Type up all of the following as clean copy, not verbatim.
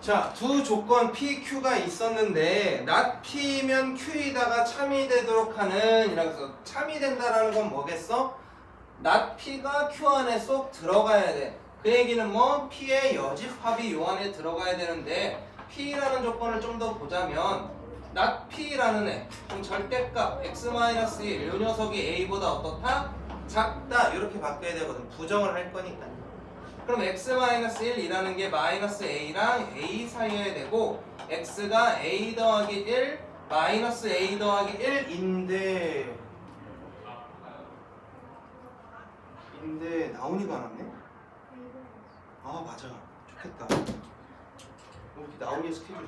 자, 두 조건 P, Q가 있었는데 not P면 Q이다가 참이 되도록 하는 이라고 해서 참이 된다라는 건 뭐겠어? not P가 Q 안에 쏙 들어가야 돼. 그 얘기는 뭐 P의 여집합이 요 안에 들어가야 되는데 P라는 조건을 좀 더 보자면 not P라는 애 그럼 절대값 x-1 요 녀석이 A보다 어떻다? 작다 이렇게 바꿔야 되거든. 부정을 할 거니까. 그럼 x-1이라는 게 마이너스 a랑 a 사이여야 되고 x가 a 더하기 1 마이너스 a 더하기 1인데 나온이가 안 왔네? 아 맞아 좋겠다. 여기 나온이 스케줄이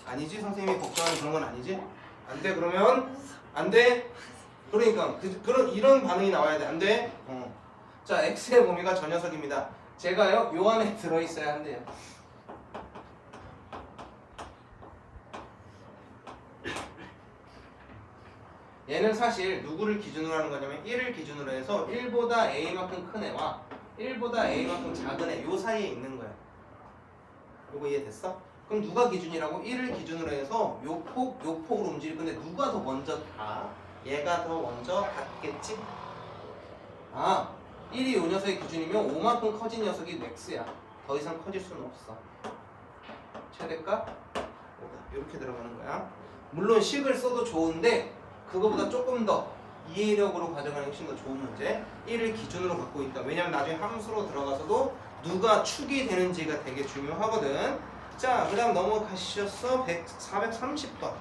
아니지? 선생님이 걱정하는 그런 건 아니지? 안 돼 그러면 안 돼? 그러니까 그런 이런 반응이 나와야 돼. 안 돼? 자, x의 범위가 저 녀석입니다. 제가요 요 안에 들어 있어야 한대요. 얘는 사실 누구를 기준으로 하는 거냐면 1을 기준으로 해서 1보다 a만큼 큰 애와 1보다 a만큼 작은 애 요 사이에 있는 거야. 요거 이해됐어? 그럼 누가 기준이라고? 1을 기준으로 해서 요 폭으로 움직일 건데 누가 더 먼저 가? 얘가 더 먼저 갔겠지? 아, 1이 요 녀석의 기준이면 5만큼 커진 녀석이 x야. 더 이상 커질 수는 없어. 최대값 5다. 이렇게 들어가는 거야. 물론 식을 써도 좋은데 그거보다 조금 더 이해력으로 가져가는 게 훨씬 더 좋은 문제. 1을 기준으로 갖고 있다. 왜냐면 나중에 함수로 들어가서도 누가 축이 되는지가 되게 중요하거든. 자, 그 다음 넘어가시셨어. 430번.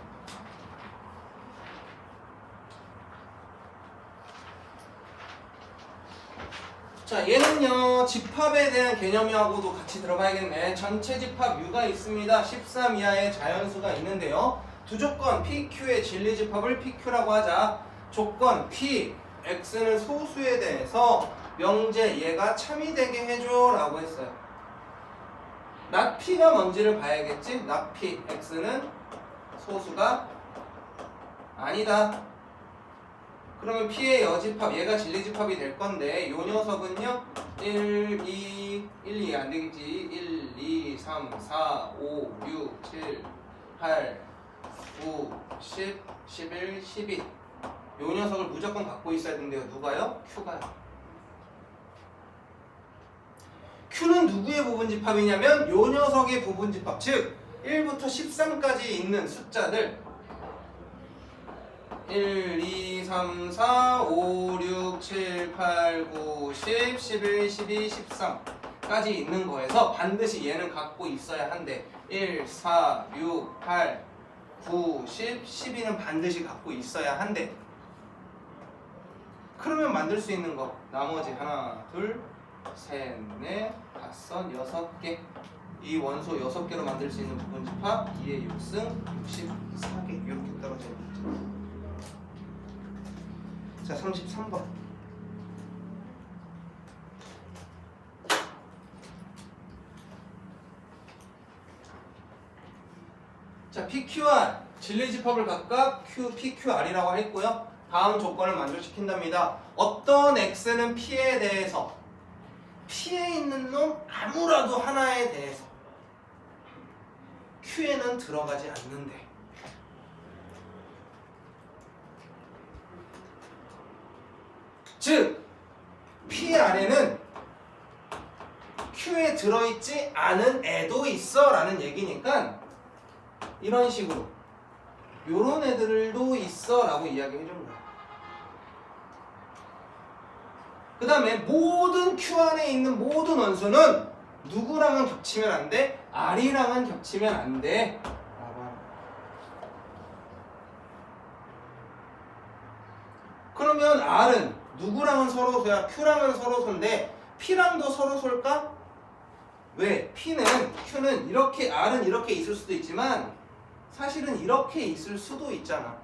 자, 얘는요 집합에 대한 개념하고도 같이 들어가야겠네. 전체 집합 U가 있습니다. 13 이하의 자연수가 있는데요. 두 조건 PQ의 진리집합을 PQ라고 하자. 조건 P, X는 소수에 대해서 명제 얘가 참이 되게 해줘 라고 했어요. not P가 뭔지를 봐야겠지. not P, X는 소수가 아니다. 그러면 P의 여집합, 얘가 진리집합이 될 건데 요 녀석은요 1, 2 안 되겠지. 1, 2, 3, 4, 5, 6, 7, 8, 9, 10, 11, 12 요 녀석을 무조건 갖고 있어야 된대요. 누가요? Q가요. Q는 누구의 부분집합이냐면 요 녀석의 부분집합, 즉 1부터 13까지 있는 숫자들 1, 2, 3, 4, 5, 6, 7, 8, 9, 10, 11, 12, 13까지 있는 거에서 반드시 얘는 갖고 있어야 한대. 1, 4, 6, 8, 9, 10, 12는 반드시 갖고 있어야 한대. 그러면 만들 수 있는 거 나머지 하나, 둘, 셋, 넷, 다섯, 6개 이 원소 6개로 만들 수 있는 부분집합 2의 6승 64개 이렇게 떨어져 있죠. 자, 33번. 자, PQR 진리집합을 각각 PQR이라고 했고요. 다음 조건을 만족시킨답니다. 어떤 X는 P에 대해서 P에 있는 놈 아무라도 하나에 대해서 Q에는 들어가지 않는데 즉 P 안에는 Q에 들어있지 않은 애도 있어 라는 얘기니까 이런 식으로 요런 애들도 있어 라고 이야기해 준 거야. 그 다음에 모든 Q 안에 있는 모든 원소는 누구랑은 겹치면 안 돼? R이랑은 겹치면 안 돼. 그러면 R은 누구랑은 서로소야? Q랑은 서로소인데 P랑도 서로소일까? 왜? Q는 이렇게 R은 이렇게 있을 수도 있지만 사실은 이렇게 있을 수도 있잖아.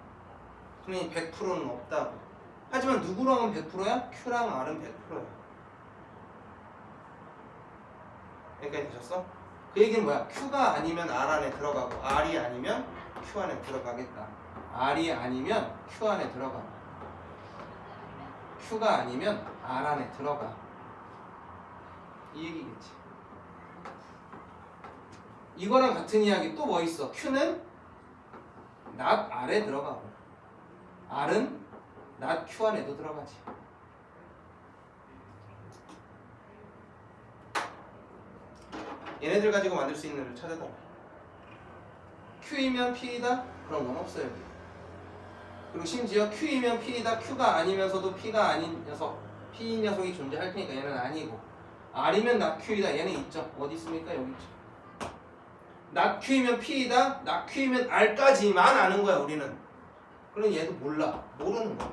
그러니 100%는 없다고. 하지만 누구랑은 100%야? Q랑 R은 100%야. 여기까지 되셨어? 그 얘기는 뭐야? Q가 아니면 R 안에 들어가고 R이 아니면 Q 안에 들어가겠다. R이 아니면 Q 안에 들어가. Q가 아니면 R 안에 들어가. 이 얘기겠지. 이거랑 같은 이야기 또 뭐 있어? Q는 not R에 들어가고 R은 not Q 안에도 들어가지. 얘네들 가지고 만들 수 있는 애를 찾아달라. Q이면 P이다? 그런 건 없어요. 여기. 그리고 심지어 Q이면 P이다. Q가 아니면서도 P가 아닌 녀석, P인 녀석이 존재할 테니까 얘는 아니고, R이면 not Q이다. 얘는 있죠. 어디 있습니까? 여기 있죠. not Q이면 P이다. not Q이면 R까지만 아는 거야 우리는. 그럼 얘도 몰라. 모르는 거야.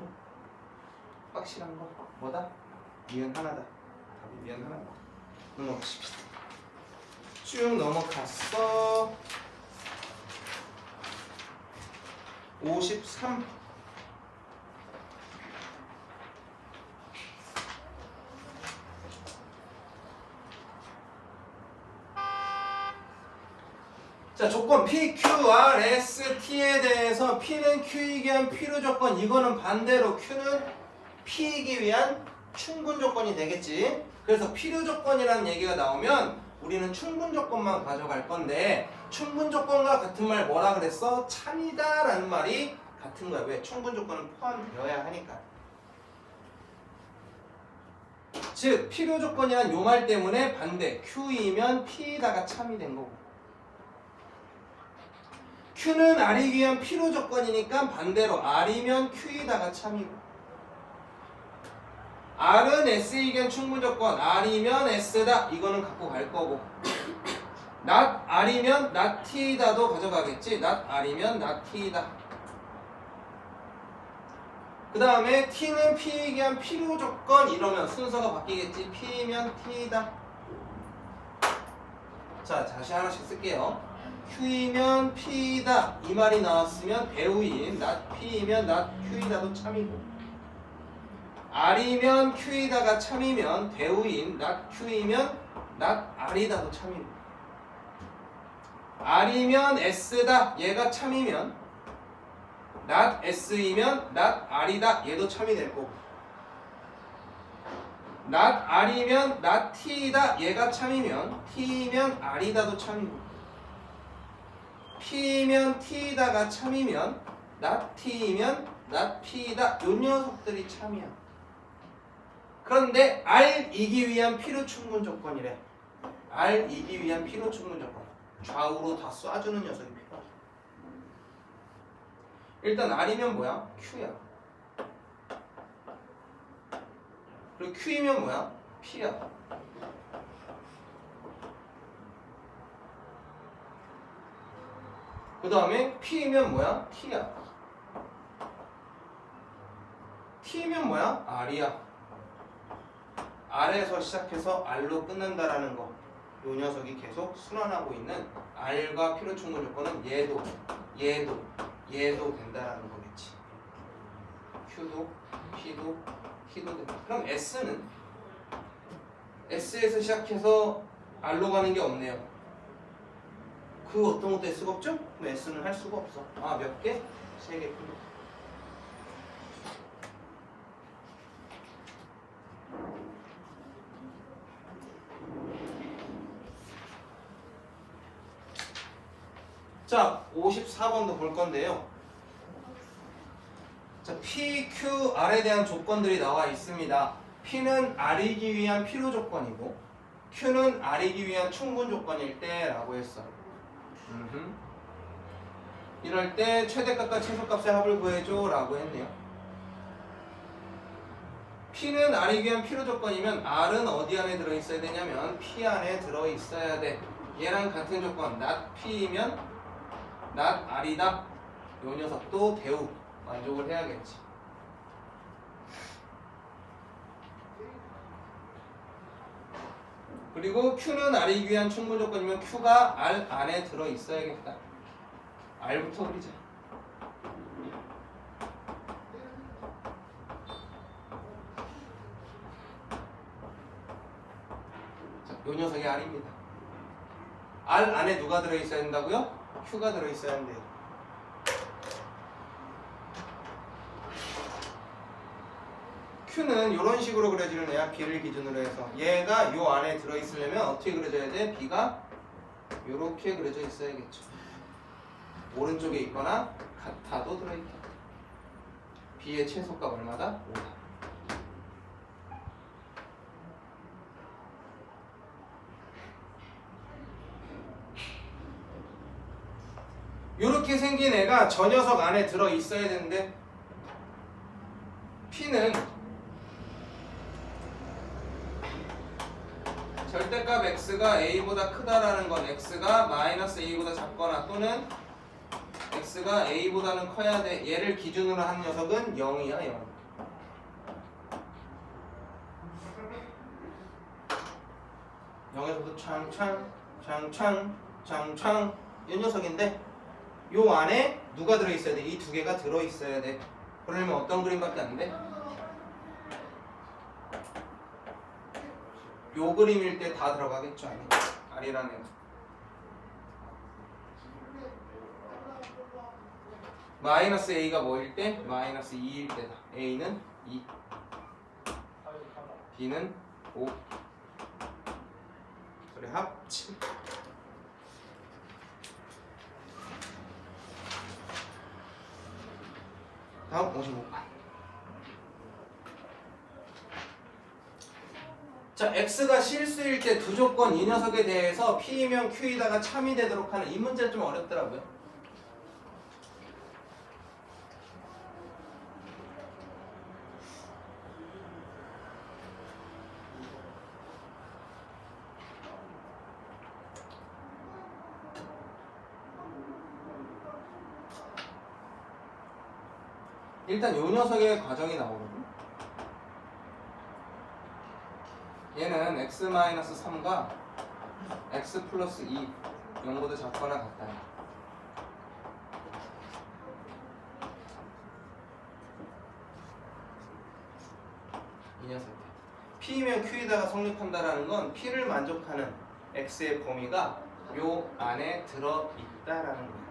확실한 거 뭐다? 미은 하나다. 답이 미은 하나다. 넘어가십시다. 쭉 넘어갔어. 53. 자, 조건 P, Q, R, S, T에 대해서 P는 Q이기 위한 필요 조건, 이거는 반대로 Q는 P이기 위한 충분 조건이 되겠지. 그래서 필요 조건이라는 얘기가 나오면 우리는 충분 조건만 가져갈 건데, 충분 조건과 같은 말 뭐라 그랬어? 참이다 라는 말이 같은 거야. 왜? 충분 조건은 포함되어야 하니까. 즉 필요 조건이란 요 말 때문에 반대, Q이면 P다가 참이 된 거고, Q는 R이기 위한 필요 조건이니까 반대로 R이면 Q이다가 참이고, R은 S이기 위한 충분 조건, R이면 S다, 이거는 갖고 갈 거고, not R이면 not T다도 가져가겠지. not R이면 not T다. 그 다음에 T는 P이기 위한 필요 조건, 이러면 순서가 바뀌겠지. P면 T다. 자, 다시 하나씩 쓸게요. Q이면 P이다 이 말이 나왔으면 배우인 not P이면 not Q이다도 참이고, R이면 Q이다가 참이면 배우인 not Q이면 not R이다도 참이고, R이면 S다 얘가 참이면 not S이면 not R이다 얘도 참이 될 거고, not R이면 not T이다 얘가 참이면 T이면 R이다도 참이고, P이면 T다가 참이면 not T이면 not P다 요 녀석들이 참이야. 그런데 R이기 위한 필요 충분 조건이래. R이기 위한 필요 충분 조건, 좌우로 다 쏴주는 녀석이 필요하다. 일단 R이면 뭐야? Q야. 그리고 Q이면 뭐야? P야. 그 다음에 P이면 뭐야? T야. T면 뭐야? R이야. R에서 시작해서 R로 끝난다라는 거, 요 녀석이 계속 순환하고 있는 R과 필요 충분 조건은 얘도 된다라는 거겠지. Q도 P도 T도 된다. 그럼 S는 S에서 시작해서 R로 가는 게 없네요. 그 어떤 것도 S가 없죠? 그럼 S는 할 수가 없어. 아, 몇 개? 3개 뿐. 자, 54번도 볼 건데요. 자, P, Q, R에 대한 조건들이 나와 있습니다. P는 R이기 위한 필요 조건이고, Q는 R이기 위한 충분 조건일 때라고 했어. 이럴 때 최대값과 최소값의 합을 구해줘 라고 했네요. P는 R이기 위한 필요 조건이면 R은 어디 안에 들어있어야 되냐면 P 안에 들어있어야 돼. 얘랑 같은 조건 not P이면 not R이다. 요 녀석도 대우 만족을 해야겠지. 그리고 Q는 R이기 위한 충분 조건이면 Q가 R 안에 들어있어야겠다. R부터 그리자. 자, 요 녀석이 R입니다. R 안에 누가 들어있어야 된다고요? Q가 들어있어야 한대요. Q는 이런 식으로 그려지는 애야. B를 기준으로 해서 얘가 요 안에 들어있으려면 어떻게 그려져야 돼? B가 요렇게 그려져 있어야겠죠. 오른쪽에 있거나 같아도 들어있겠다. B의 최소값 얼마다? 5다. 요렇게 생긴 애가 저 녀석 안에 들어있어야 되는데 P는 절대값 x가 a보다 크다라는 건 x가 마이너스 a보다 작거나 또는 x가 a보다는 커야 돼. 얘를 기준으로 한 녀석은 0이야. 0. 영에서도 창창 이 녀석인데 요 안에 누가 들어있어야 돼? 이 두 개가 들어있어야 돼. 그러려면 어떤 그림밖에 안 돼? 요 그림일 때 다 들어가겠죠. R이라는 애가 마이너스 A가 뭐일 때? 마이너스 2일 때다. A는 2, B는 5. 그래 합치. 다음 55번. 자, X가 실수일 때 두 조건 이 녀석에 대해서 P이면 Q이다가 참이 되도록 하는 이 문제는 좀 어렵더라고요. 일단 요 녀석의 과정이 나오거든. 얘는 x-3과 x 플러스 2 0보다 작거나 같다. 이 녀석 P이면 Q에다가 성립한다라는 건 P를 만족하는 x의 범위가 요 안에 들어있다라는 거야.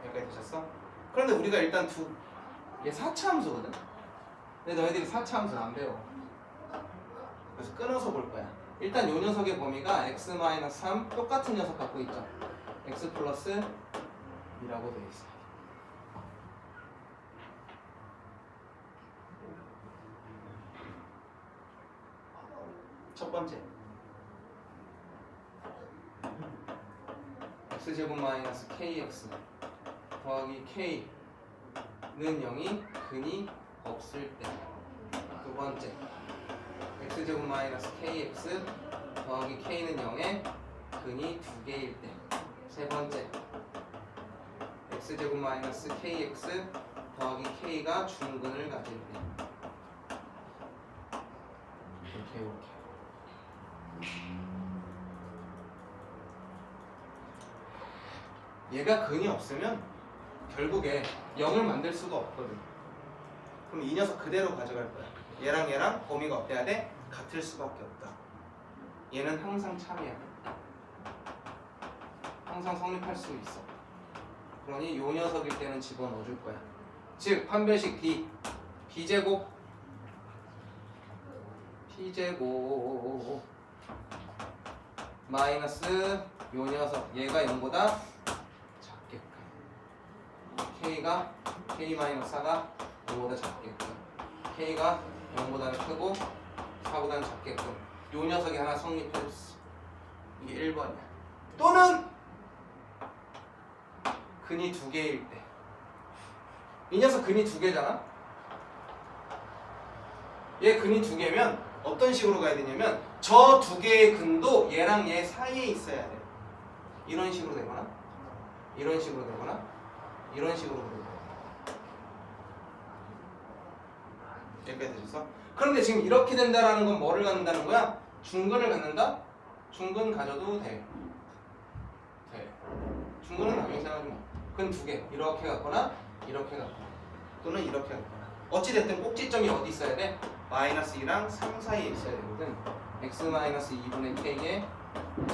여기까지 되셨어? 그런데 우리가 일단 얘 4차 함수거든? 근데 너희들이 4차 함수는 안 배워. 그래서 끊어서 볼 거야. 일단 요 녀석의 범위가 x-3 똑같은 녀석 갖고 있죠. x 플러스 2라고 되어 있어. 첫 번째 x제곱 마이너스 kx 더하기 k는 0이 근이 없을 때. 두 번째 x제곱 마이너스 kx 더하기 k는 0에 근이 2개일 때. 세 번째 x제곱 마이너스 kx 더하기 k가 중근을 가질 때. 이렇게 얘가 근이 없으면 결국에 0을 만들 수가 없거든. 그럼 이 녀석 그대로 가져갈 거야. 얘랑 범위가 어때야 돼? 같을 수밖에 없다. 얘는 항상 참이야. 항상 성립할 수 있어. 그러니 요 녀석일 때는 집어넣어 줄 거야. 즉 판별식 D B제곱 P제곱 마이너스 요 녀석 얘가 0보다 K가 K-4가 0보다 작게끔 K가 0보다는 크고 4보다는 작게끔 요 녀석이 하나 성립해줬어. 이게 1번이야. 또는 근이 2개일 때. 이 녀석 근이 2개잖아? 얘 근이 2개면 어떤 식으로 가야 되냐면 저 2개의 근도 얘랑 얘 사이에 있어야 돼. 이런 식으로 되거나 이런 식으로 되거나 이런 식으로 그려요. 여기까지 되셨어? 그런데 지금 이렇게 된다라는 건 뭐를 갖는다는 거야? 중근을 갖는다? 중근 가져도 돼. 중근은 나중에 생각하지 마. 근 2개. 이렇게 갖거나 이렇게 갖거나 또는 이렇게 갖거나 어찌됐든 꼭지점이 어디 있어야 돼? 마이너스 2랑 3 사이에 있어야 되거든. x 마이너스 2분의 k의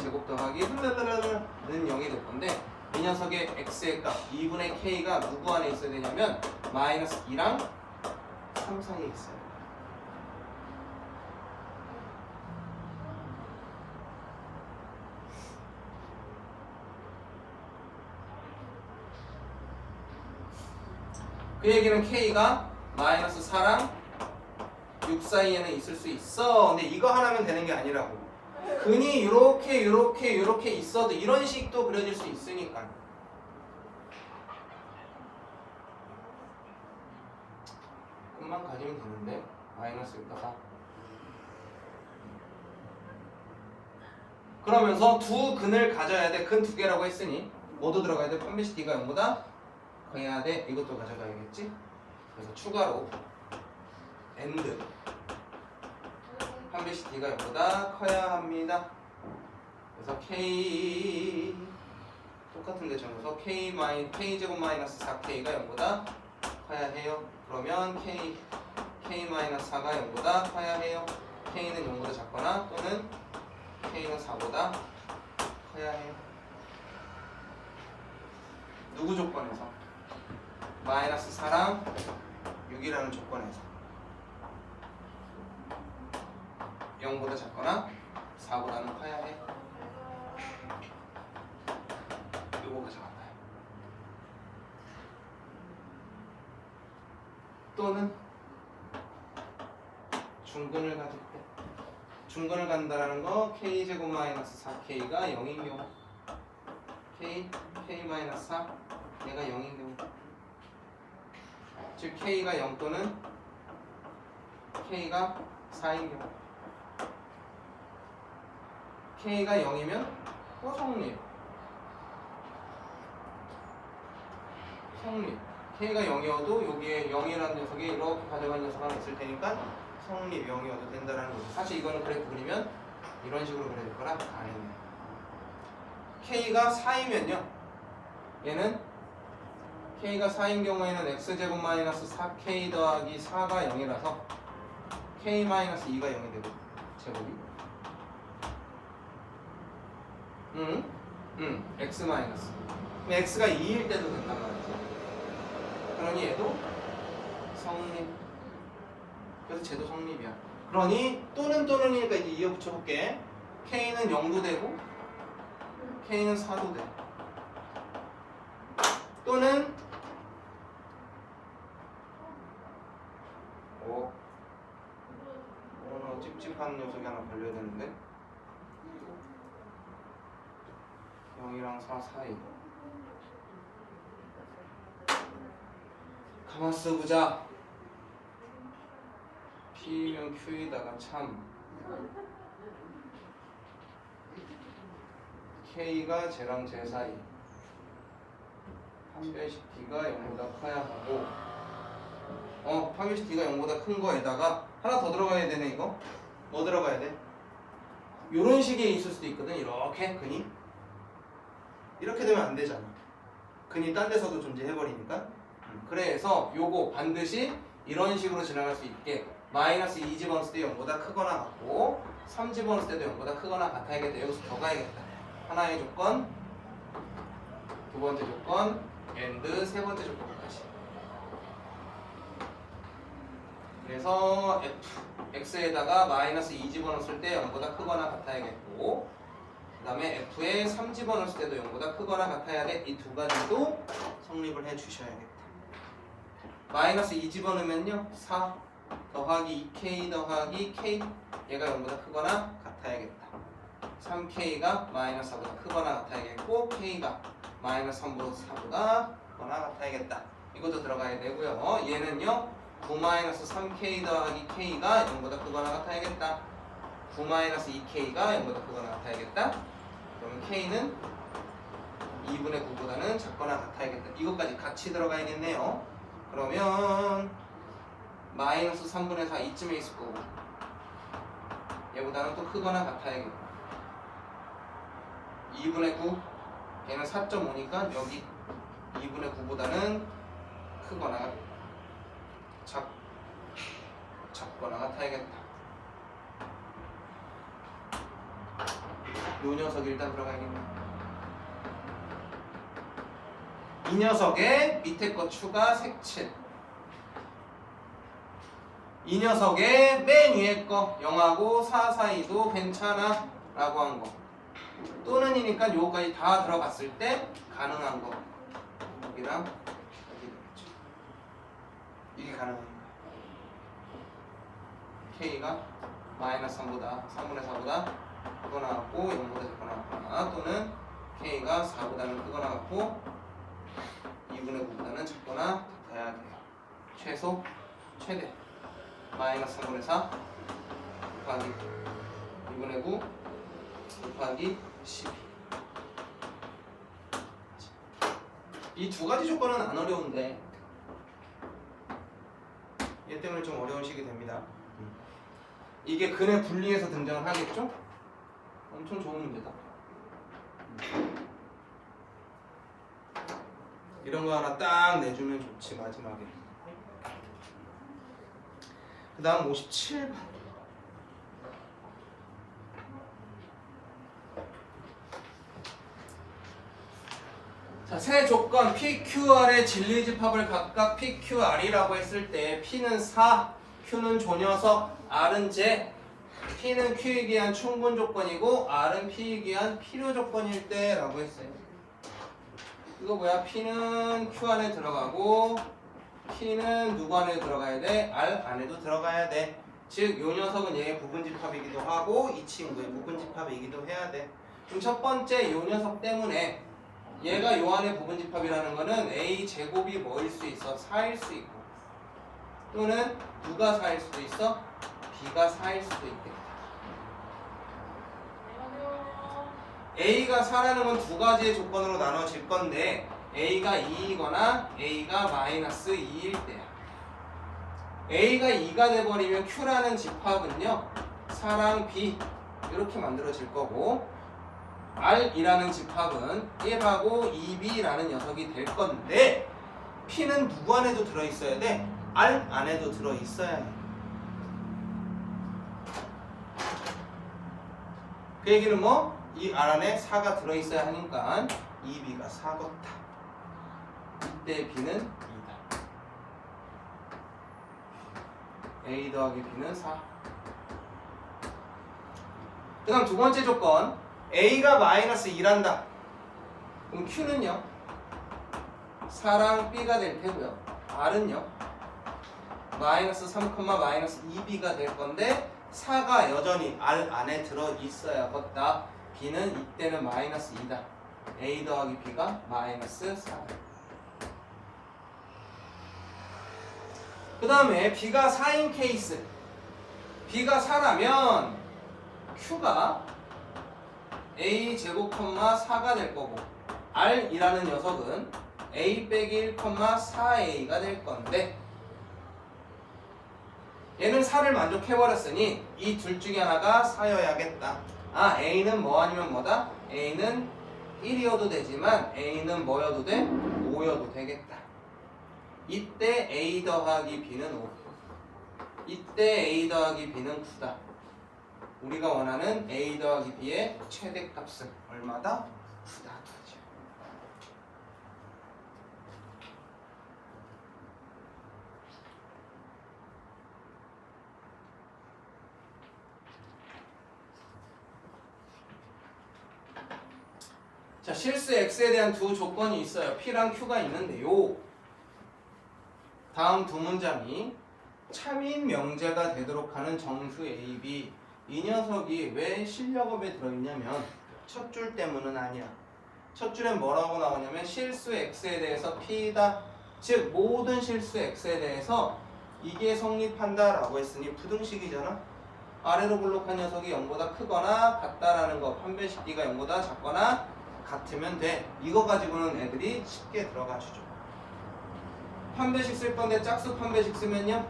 제곱 더하기 는 0이 될 건데 이 녀석의 x의 값 2분의 k가 누구 안에 있어야 되냐면 마이너스 2랑 3 사이에 있어요. 그 얘기는 K가 마이너스 4랑 6 사이에는 있을 수 있어. 근데 이거 하나면 되는 게 아니라고. 근이 요렇게 있어도 이런 식도 그려질 수 있으니까. 끝만 가지면 되는데 마이너스일까 봐. 그러면서 두 근을 가져야 돼. 근 두 개라고 했으니 모두 들어가야 돼. 판별식 D가 0보다 커야 돼. 이것도 가져가야겠지. 그래서 추가로 AND 판별식 D가 0보다 커야 합니다. 그래서 K 똑같은데 적어서 K제곱 마이너스 4K가 0보다 커야 해요. 그러면 K 마이너스 4가 0보다 커야 해요. K는 0보다 작거나 또는 K는 4보다 커야 해요. 누구 조건에서? 마이너스 4랑 6이라는 조건에서 0보다 작거나 4보다는 커야 해. 요거 가져갔나요? 또는 중근을 가질 때 중근을 간다라는 거 K제곱 마이너스 4K가 0인 경우 K 마이너스 4 얘가 0인 경우 즉 K가 0 또는 K가 4인 경우 K가 0이면 성립 K가 0이어도 여기에 0이라는 녀석이 이렇게 가져간 녀석 하나 있을 테니까 성립 0이어도 된다는 거죠. 사실 이거는 그래프 그리면 이런 식으로 그려질 거라 아니네. K가 4이면요 얘는 K가 4인 경우에는 X제곱 마이너스 4K 더하기 4가 0이라서 K 마이너스 2가 0이 되고 제곱이 X 마이너스 X가 2일 때도 된단 말이지. 그러니 얘도 성립. 그래서 쟤도 성립이야. 그러니 또는이니까 이제 이어 붙여볼게. K는 0도 되고 K는 4도 돼. 또는 찝찝한 녀석이 하나 걸려야 되는데 0이랑 4 사이. 가만 써보자. P면 Q에다가 참 K가 쟤랑 쟤 사이 판별식 D가 0보다 커야 하고 판별식 D가 0보다 큰 거에다가 하나 더 들어가야 되네. 이거 뭐 들어가야 돼? 요런 식의 있을 수도 있거든. 이렇게 근이 이렇게 되면 안 되잖아. 근이 딴 데서도 존재해버리니까. 그래서 요거 반드시 이런 식으로 지나갈 수 있게 마이너스 2 집어넣었을 때 0보다 크거나 같고 3 집어넣었을 때도 0보다 크거나 같아야겠다. 여기서 더 가야겠다. 하나의 조건, 두 번째 조건, AND 세 번째 조건까지. 그래서 X에다가 마이너스 2 집어넣었을 때 0보다 크거나 같아야겠고 그 다음에 F에 3 집어넣었을 때도 0보다 크거나 같아야 돼. 이 두 가지도 성립을 해 주셔야겠다. 마이너스 2 집어넣으면요 4 더하기 2K 더하기 K 얘가 0보다 크거나 같아야겠다. 3K가 마이너스 4보다 크거나 같아야겠고 K가 마이너스 3보다 4보다 크거나 같아야겠다. 이것도 들어가야 되고요. 얘는요 9-3K 더하기 K가 0보다 크거나 같아야겠다. 9-2K가 0보다 크거나 같아야겠다. 그러면 K는 2분의 9보다는 작거나 같아야겠다. 이것까지 같이 들어가야겠네요. 그러면 마이너스 3분의 4 이쯤에 있을 거고 얘보다는 또 크거나 같아야겠고 2분의 9 얘는 4.5니까 여기 2분의 9보다는 크거나 작거나 같아야겠다. 요 녀석 일단 들어가야겠네. 이 녀석의 밑에 거 추가 색칠 이 녀석의 맨 위에 거 0하고 4 사이도 괜찮아 라고 한 거. 또는 이니까 요거까지 다 들어갔을 때 가능한 거. 여기랑 여기 되겠죠. 이게 가능하니까. K가 마이너스 3보다 3분의 4보다 크거나 같고 0보다 작거나 같거나 또는 K가 4보다는 크거나 같고 2분의 9보다는 작거나 같아야 돼요. 최소 최대 마이너스 3분의 4 곱하기 2분의 9 곱하기 12. 이 두 가지 조건은 안 어려운데 얘 때문에 좀 어려운 식이 됩니다. 이게 근의 분리에서 등장을 하겠죠? 엄청 좋은 문제다. 이런 거 하나 딱 내주면 좋지 마지막에. 그 다음 57번. 자, 세 조건 PQR의 진리집합을 각각 PQR이라고 했을 때 P는 4, Q는 조녀석, R은 제, P는 Q에 기한 충분 조건이고 R은 P에 기한 필요 조건일 때 라고 했어요. 이거 뭐야? P는 Q 안에 들어가고 P는 누구 안에 들어가야 돼? R 안에도 들어가야 돼. 즉, 요 녀석은 얘의 부분집합이기도 하고 이 친구의 부분집합이기도 해야 돼. 그럼 첫 번째 요 녀석 때문에 얘가 요 안에 부분집합이라는 거는 A 제곱이 뭐일 수 있어? 4일 수 있고 또는 누가 4일 수도 있어? B가 4일 수도 있겠다. A가 4라는 건 두 가지의 조건으로 나눠질 건데 A가 2이거나 A가 마이너스 2일 때야. A가 2가 돼버리면 Q라는 집합은요 4랑 B 이렇게 만들어질 거고 R이라는 집합은 1하고 2B라는 녀석이 될 건데 P는 누구 안에도 들어있어야 돼? R 안에도 들어있어야 해. 그 얘기는 뭐? 이 R 안에 4가 들어있어야 하니까 2B가 4겠다. 이때 B는 2다. A 더하기 B는 4. 그 다음 두 번째 조건 A가 마이너스 2란다. 그럼 Q는요 4랑 B가 될 테고요 R은요 마이너스 3, 마이너스 2B가 될 건데 4가 여전히 R 안에 들어있어야겠다. B는 이때는 마이너스 2다. A 더하기 B가 마이너스 4다. 그 다음에 B가 4인 케이스. B가 4라면 Q가 A 제곱, 4가 될 거고 R이라는 녀석은 A 빼기 1, 4A가 될 건데 얘는 4를 만족해버렸으니 이 둘 중에 하나가 4여야겠다. 아, A는 뭐 아니면 뭐다? A는 1이어도 되지만 A는 뭐여도 돼? 5여도 되겠다. 이때 A 더하기 B는 5. 이때 A 더하기 B는 9다. 우리가 원하는 A 더하기 B의 최대값은 얼마다? 9다. 자, 실수 X에 대한 두 조건이 있어요. P랑 Q가 있는데요. 다음 두 문장이 참인 명제가 되도록 하는 정수 A, B. 이 녀석이 왜 실력업에 들어있냐면 첫 줄 때문은 아니야. 첫 줄엔 뭐라고 나오냐면 실수 X에 대해서 P다. 즉 모든 실수 X에 대해서 이게 성립한다 라고 했으니 부등식이잖아. 아래로 블록한 녀석이 0보다 크거나 같다라는 거. 판별식 D가 0보다 작거나 같으면 돼. 이거 가지고는 애들이 쉽게 들어가 주죠. 판별식 쓸 건데 짝수 판별식 쓰면요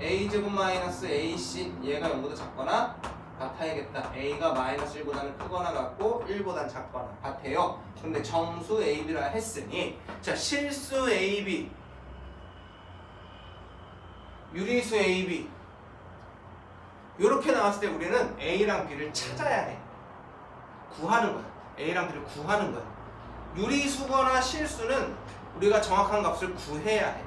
A제곱 마이너스 AC 얘가 0보다 작거나 같아야겠다. A가 마이너스 1보다는 크거나 같고 1보다는 작거나 같아요. 근데 정수 AB라 했으니 자 실수 AB 유리수 AB 이렇게 나왔을 때 우리는 A랑 B를 찾아야 해. 구하는 거야. A랑 B를 구하는 거야. 유리수거나 실수는 우리가 정확한 값을 구해야 해.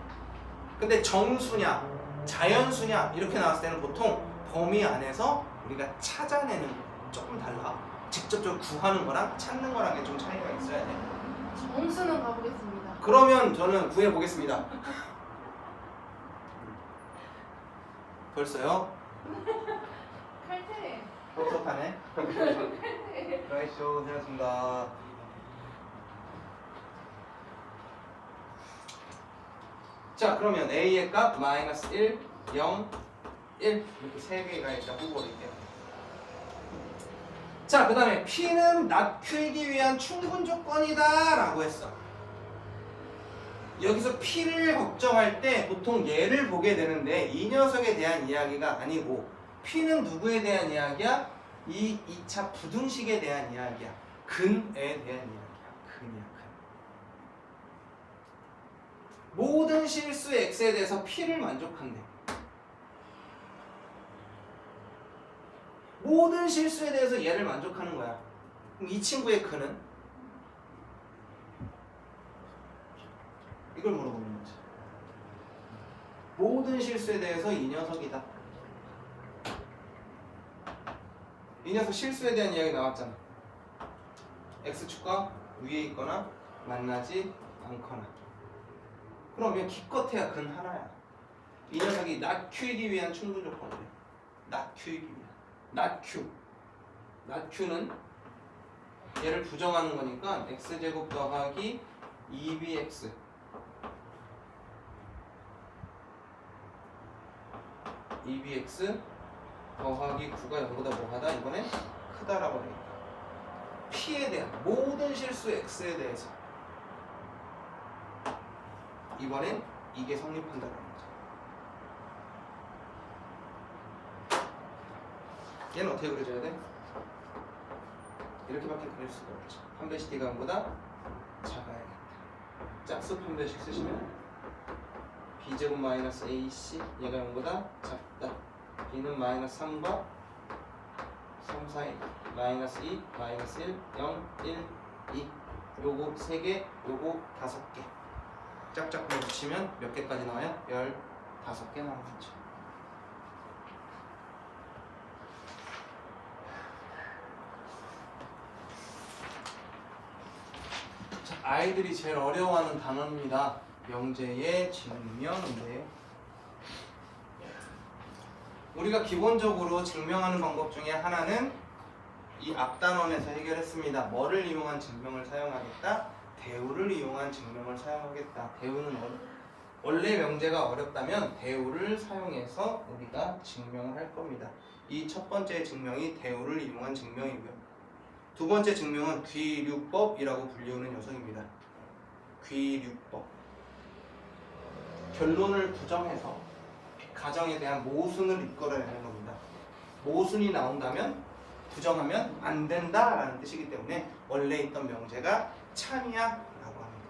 근데 정수냐 자연수냐 이렇게 나왔을 때는 보통 범위 안에서 우리가 찾아내는 거 조금 달라. 직접적으로 구하는 거랑 찾는 거랑의 좀 차이가 있어야 돼. 정수는 가보겠습니다. 그러면 저는 구해보겠습니다. 벌써요? 칼퇴. 섭섭하네. 나이쇼 고생하셨습니다. 자 그러면 A의 값 마이너스 1, 0, 1 이렇게 세 개가 일단 후보로 있대요. 자 그 다음에 P는 낮추기 위한 충분 조건이다 라고 했어. 여기서 P를 걱정할 때 보통 얘를 보게 되는데 이 녀석에 대한 이야기가 아니고 P는 누구에 대한 이야기야? 이 2차 부등식에 대한 이야기야. 근에 대한 이야기야. 근이야 근. 모든 실수 x에 대해서 P를 만족한대. 모든 실수에 대해서 얘를 만족하는 거야. 그럼 이 친구의 근은? 이걸 물어보는 거지. 모든 실수에 대해서 이 녀석이다. 이 녀석 실수에 대한 이야기 나왔잖아. x축과 위에 있거나 만나지 않거나. 그러면 기껏해야 근 하나야. 이 녀석이 낮추기 위한 충분 조건이래. 낮추기 위한. 낮추. 낮추는 얘를 부정하는 거니까 x제곱 더하기 2bx 2bx 더하기 9가 0보다 뭐하다? 이번엔 크다라고 되겠다. P에 대한 모든 실수 x에 대해서 이번엔 이게 성립한다는 거죠. 얘는 어떻게 그려줘야 돼? 이렇게밖에 그릴 수가 없죠. 판별식 D가 0보다 작아야겠다. 짝수 판별식 쓰시면 B제곱 마이너스 AC 얘가 0보다 작다. B는 마이너스 3과 3 사이 마이너스 2, 마이너스 1, 0, 1, 2 요거 3개, 요거 5개 짝짝꿍 붙이면 몇 개까지 나와요? 15개 나오는 거죠. 자, 아이들이 제일 어려워하는 단어입니다. 명제의 증명인데요. 우리가 기본적으로 증명하는 방법 중에 하나는 이 앞단원에서 해결했습니다. 뭐를 이용한 증명을 사용하겠다? 대우를 이용한 증명을 사용하겠다. 대우는 원래 명제가 어렵다면 대우를 사용해서 우리가 증명을 할 겁니다. 이 첫 번째 증명이 대우를 이용한 증명이고요. 두 번째 증명은 귀류법이라고 불리우는 녀석입니다. 귀류법. 결론을 부정해서 가정에 대한 모순을 이끌어내는 겁니다. 모순이 나온다면 부정하면 안 된다라는 뜻이기 때문에 원래 있던 명제가 참이야 라고 합니다.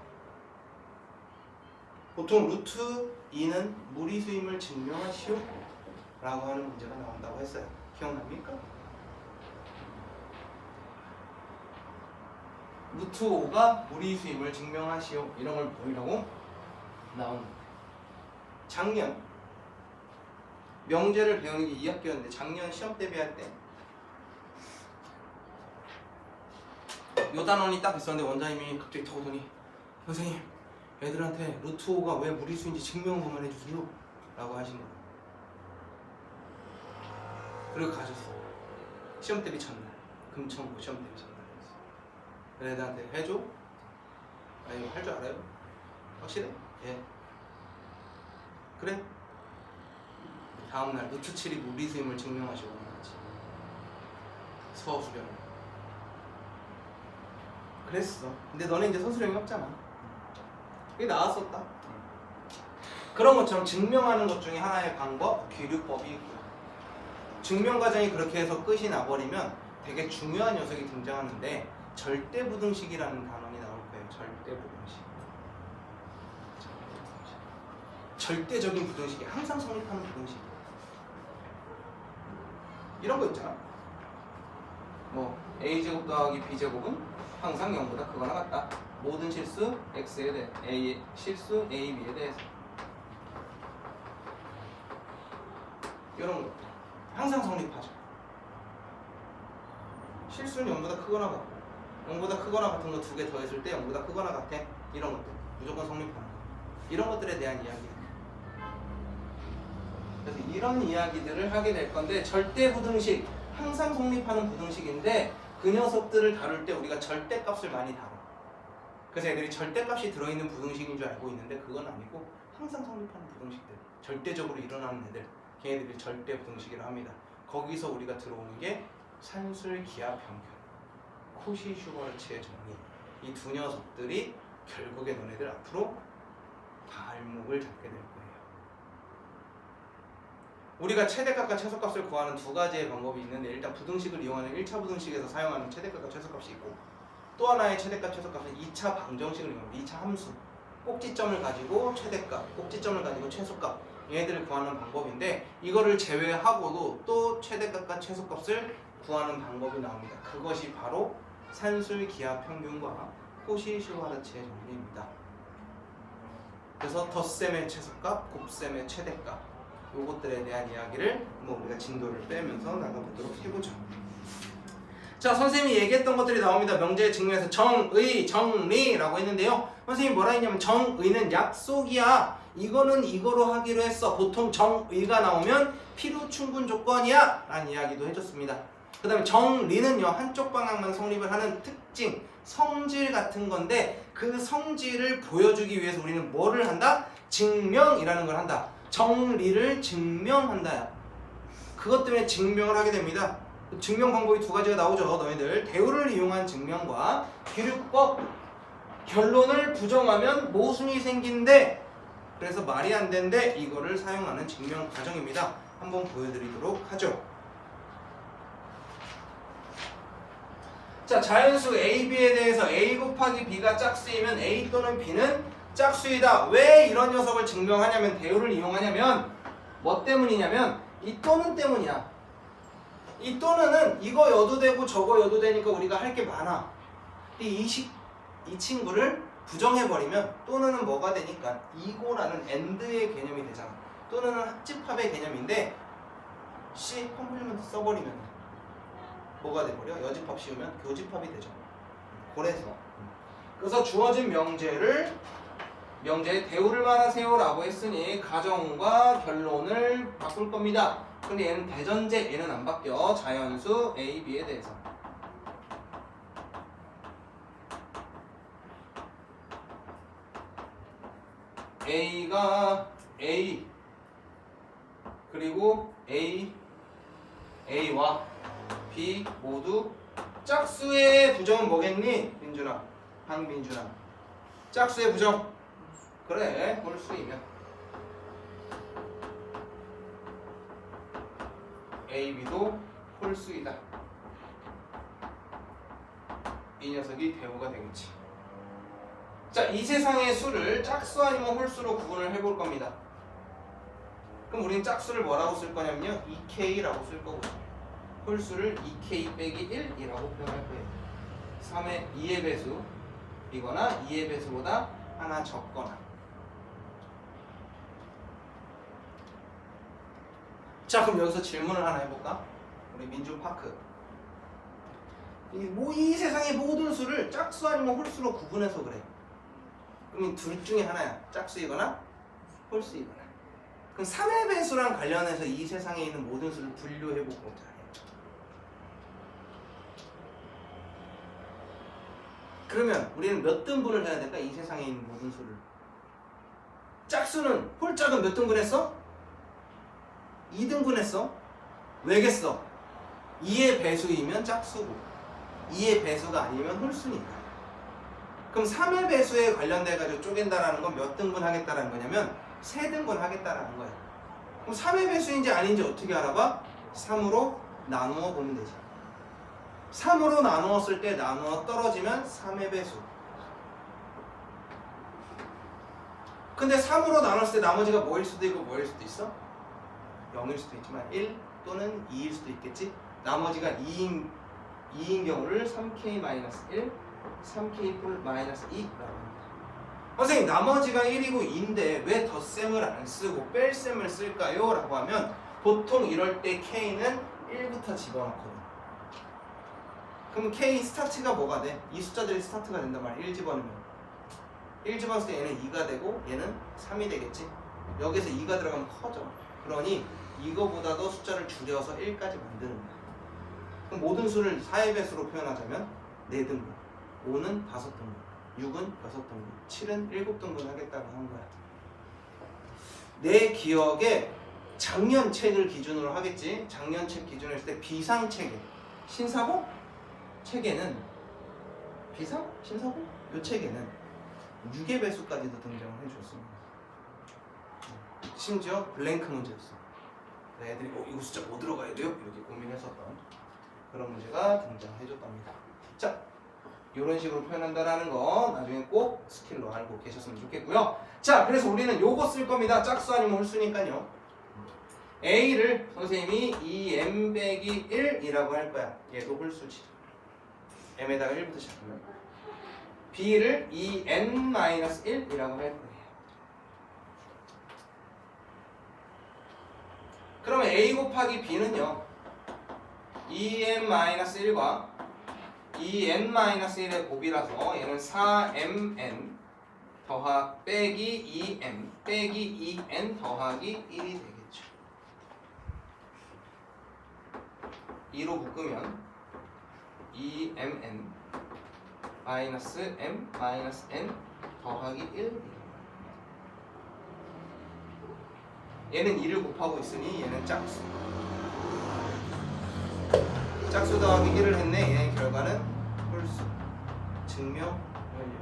보통 루트 2는 무리수임을 증명하시오 라고 하는 문제가 나온다고 했어요. 기억납니까? 루트 5가 무리수임을 증명하시오 이런 걸 보이라고 나오는 거예요. 작년 명제를 배우는 게 2학기였는데 작년 시험 대비할 때 요 단원이 딱 있었는데 원장님이 갑자기 탁 오더니 선생님 애들한테 루트 5가 왜 무리수인지 증명 한번만 해주세요 라고 하신 거예요. 그리고 가셨어. 시험 대비 첫날 금천고 시험 대비 첫날 그래 애들한테 해줘? 아 이거 할 줄 알아요? 확실해? 예. 그래? 다음날 루트 7이 무리수임을 증명하시고 나왔지. 서술형. 그랬어. 근데 너네 이제 서술형이 없잖아. 그게 나왔었다. 그런 것처럼 증명하는 것 중에 하나의 방법, 귀류법이 있고요. 증명 과정이 그렇게 해서 끝이 나버리면 되게 중요한 녀석이 등장하는데 절대부등식이라는 단원이 나올 거예요. 절대부등식. 절대적인 부등식이 항상 성립하는 부등식. 이런 거 있잖아. 뭐 a제곱 더하기 b제곱은 항상 0보다 크거나 같다. 모든 실수 x에 대해 a 실수 a, b에 대해서 이런 것들 항상 성립하죠. 실수는 0보다 크거나 같고 0보다 크거나 같은 거 두 개 더했을 때 0보다 크거나 같아. 이런 것들 무조건 성립하는 거. 이런 것들에 대한 이야기. 그래서 이런 이야기들을 하게 될 건데 절대 부등식 항상 성립하는 부등식인데 그 녀석들을 다룰 때 우리가 절대값을 많이 다뤄. 그래서 애들이 절대값이 들어있는 부등식인 줄 알고 있는데 그건 아니고 항상 성립하는 부등식들, 절대적으로 일어나는 애들, 걔네들이 절대 부등식이라 합니다. 거기서 우리가 들어오는 게 산술, 기하, 평균, 코시, 슈버르츠의 정리. 이 두 녀석들이 결국에 너네들 앞으로 발목을 잡게 될 거예요. 우리가 최대값과 최소값을 구하는 두 가지의 방법이 있는데 일단 부등식을 이용하는 1차 부등식에서 사용하는 최대값과 최소값이 있고 또 하나의 최대값, 최소값은 2차 방정식을 이용합니다. 2차 함수. 꼭지점을 가지고 최대값, 꼭지점을 가지고 최소값 얘네들을 구하는 방법인데 이거를 제외하고도 또 최대값과 최소값을 구하는 방법이 나옵니다. 그것이 바로 산술, 기하, 평균과 코시, 슈바르츠의 정리입니다. 그래서 덧셈의 최소값, 곱셈의 최대값 요것들에 대한 이야기를 우리가 진도를 빼면서 나가보도록 해보죠. 자, 선생님이 얘기했던 것들이 나옵니다. 명제의 증명에서 정의, 정리라고 했는데요. 선생님이 뭐라 했냐면 정의는 약속이야. 이거는 이거로 하기로 했어. 보통 정의가 나오면 필요 충분 조건이야 라는 이야기도 해줬습니다. 그 다음에 정리는요 한쪽 방향만 성립을 하는 특징, 성질 같은 건데 그 성질을 보여주기 위해서 우리는 뭐를 한다? 증명이라는 걸 한다. 정리를 증명한다. 그것 때문에 증명을 하게 됩니다. 증명 방법이 두 가지가 나오죠. 너희들 대우를 이용한 증명과 기류법. 결론을 부정하면 모순이 생긴대. 그래서 말이 안 된대. 이거를 사용하는 증명 과정입니다. 한번 보여드리도록 하죠. 자, 자연수 A, B에 대해서 A 곱하기 B가 짝수이면 A 또는 B는 짝수이다. 왜 이런 녀석을 증명하냐면 대우를 이용하냐면 뭐 때문이냐면 이 또는 때문이야. 이 또는은 이거 여도 되고 저거 여도 되니까 우리가 할 게 많아. 이 친구를 부정해버리면 또는은 뭐가 되니까 이고라는 AND의 개념이 되잖아. 또는은 합집합의 개념인데 C 컴플리먼트 써버리면 뭐가 돼버려? 여집합 씌우면 교집합이 되죠. 그래서 주어진 명제의 대우를 말하세요 라고 했으니 가정과 결론을 바꿀 겁니다. 근데 얘는 대전제, 얘는 안 바뀌어. 자연수 A, B에 대해서 A가 A 그리고 A와 B 모두 짝수의 부정은 뭐겠니? 민준아, 황민준아. 짝수의 부정. 그래, 홀수이면 A, B도 홀수이다. 이 녀석이 대우가 되겠지. 자, 이 세상의 수를 짝수 아니면 홀수로 구분을 해볼 겁니다. 그럼 우리는 짝수를 뭐라고 쓸 거냐면요 2K라고 쓸 거고요 홀수를 2K 빼기 1이라고 표현할 거예요. 3의 2의 배수이거나 2의 배수보다 하나 적거나. 자, 그럼 여기서 질문을 하나 해볼까? 우리 민준파크. 이 세상의 모든 수를 짝수 아니면 홀수로 구분해서 그래. 그럼 둘 중에 하나야. 짝수이거나 홀수이거나. 그럼 3의 배수랑 관련해서 이 세상에 있는 모든 수를 분류해보고 그러면 우리는 몇 등분을 해야 될까? 이 세상에 있는 모든 수를. 짝수는 홀짝은 몇 등분했어? 2등분했어. 왜겠어? 2의 배수이면 짝수고 2의 배수가 아니면 홀수니까. 그럼 3의 배수에 관련돼가지고 쪼갠다라는 건 몇 등분 하겠다라는 거냐면 3등분 하겠다라는 거야. 그럼 3의 배수인지 아닌지 어떻게 알아봐? 3으로 나누어 보면 되지. 3으로 나누었을 때 나누어 떨어지면 3의 배수. 근데 3으로 나눴을 때 나머지가 뭐일 수도 있고 뭐일 수도 있어? 0일 수도 있지만 1 또는 2일 수도 있겠지? 나머지가 2인 경우를 3K-1, 3K+-2라고 합니다. 선생님, 나머지가 1이고 2인데 왜 덧셈을 안 쓰고 뺄셈을 쓸까요? 라고 하면 보통 이럴 때 K는 1부터 집어넣거든. 그럼 K 스타트가 뭐가 돼? 이 숫자들이 스타트가 된단 말이야. 1 집어넣으면 1 집어넣을 때 얘는 2가 되고 얘는 3이 되겠지. 여기서 2가 들어가면 커져. 그러니 이거보다도 숫자를 줄여서 1까지 만드는 거야. 그럼 모든 수를 4의 배수로 표현하자면 4등분, 5는 5등분, 6은 6등분, 7은 7등분 하겠다고 한 거야. 내 기억에 작년 책을 기준으로 하겠지. 작년 책 기준으로 했을 때 비상 체계, 신사고 체계는 비상? 신사고? 요 체계는 6의 배수까지도 등장을 해줬습니다. 심지어 블랭크 문제였어. 애들이 이거 숫자 뭐 들어가야 돼요? 이렇게 고민했었던 그런 문제가 등장해줬답니다. 자, 이런 식으로 표현한다라는 거 나중에 꼭 스킬로 알고 계셨으면 좋겠고요. 자, 그래서 우리는 요거 쓸 겁니다. 짝수 아니면 홀수니까요. A를 선생님이 2m 빼기 1이라고 할 거야. 얘도 홀수지. m에다가 1부터 시작하면 B를 2n-1이라고 할 거예요. 그러면 A 곱하기 B는요 2n-1과 2n-1의 곱이라서 얘는 4mn 빼기 2m 빼기 2n 더하기 1이 되겠죠. 2로 묶으면 2mn 마이너스 m 마이너스 n 더하기 1. 얘는 2를 곱하고 있으니 얘는 짝수. 짝수 더하기 1을 했네. 얘의 결과는 홀수. 증명 완료.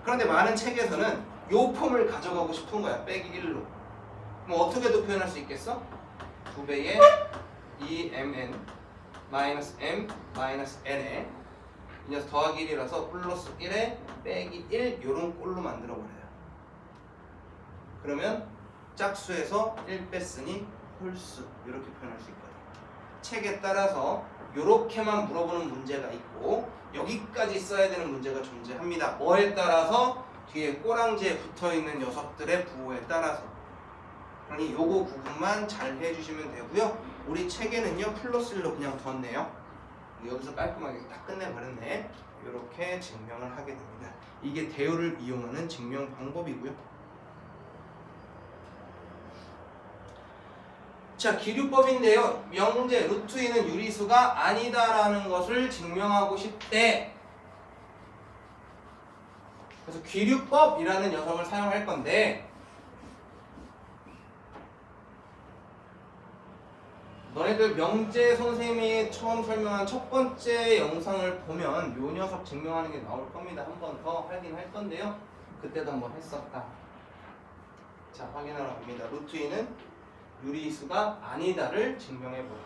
그런데 많은 책에서는 요 폼을 가져가고 싶은 거야. 빼기 1로. 그럼 어떻게도 표현할 수 있겠어? 2배의 2mn 마이너스 m 마이너스 n에 이 녀석 더하기 1이라서 플러스 1에 빼기 1 요런 꼴로 만들어 버려요. 그러면 짝수에서 1 뺐으니 홀수 이렇게 표현할 수 있거든요. 책에 따라서 이렇게만 물어보는 문제가 있고 여기까지 써야 되는 문제가 존재합니다. 뭐에 따라서? 뒤에 꼬랑지에 붙어있는 녀석들의 부호에 따라서. 그러니 요거 부분만 잘 해주시면 되고요. 우리 책에는요 플러스 1로 그냥 뒀네요. 여기서 깔끔하게 딱 끝내버렸네. 이렇게 증명을 하게 됩니다. 이게 대우를 이용하는 증명 방법이고요. 자, 기류법인데요. 명제 루트 2는 유리수가 아니다라는 것을 증명하고 싶대. 그래서 기류법이라는 녀석을 사용할 건데 너네들 명제 선생님이 처음 설명한 첫 번째 영상을 보면 요 녀석 증명하는 게 나올 겁니다. 한 번 더 하긴 할 건데요. 그때도 한번 했었다. 자, 확인하러 갑니다. 루트 2는 유리수가 아니다를 증명해보라.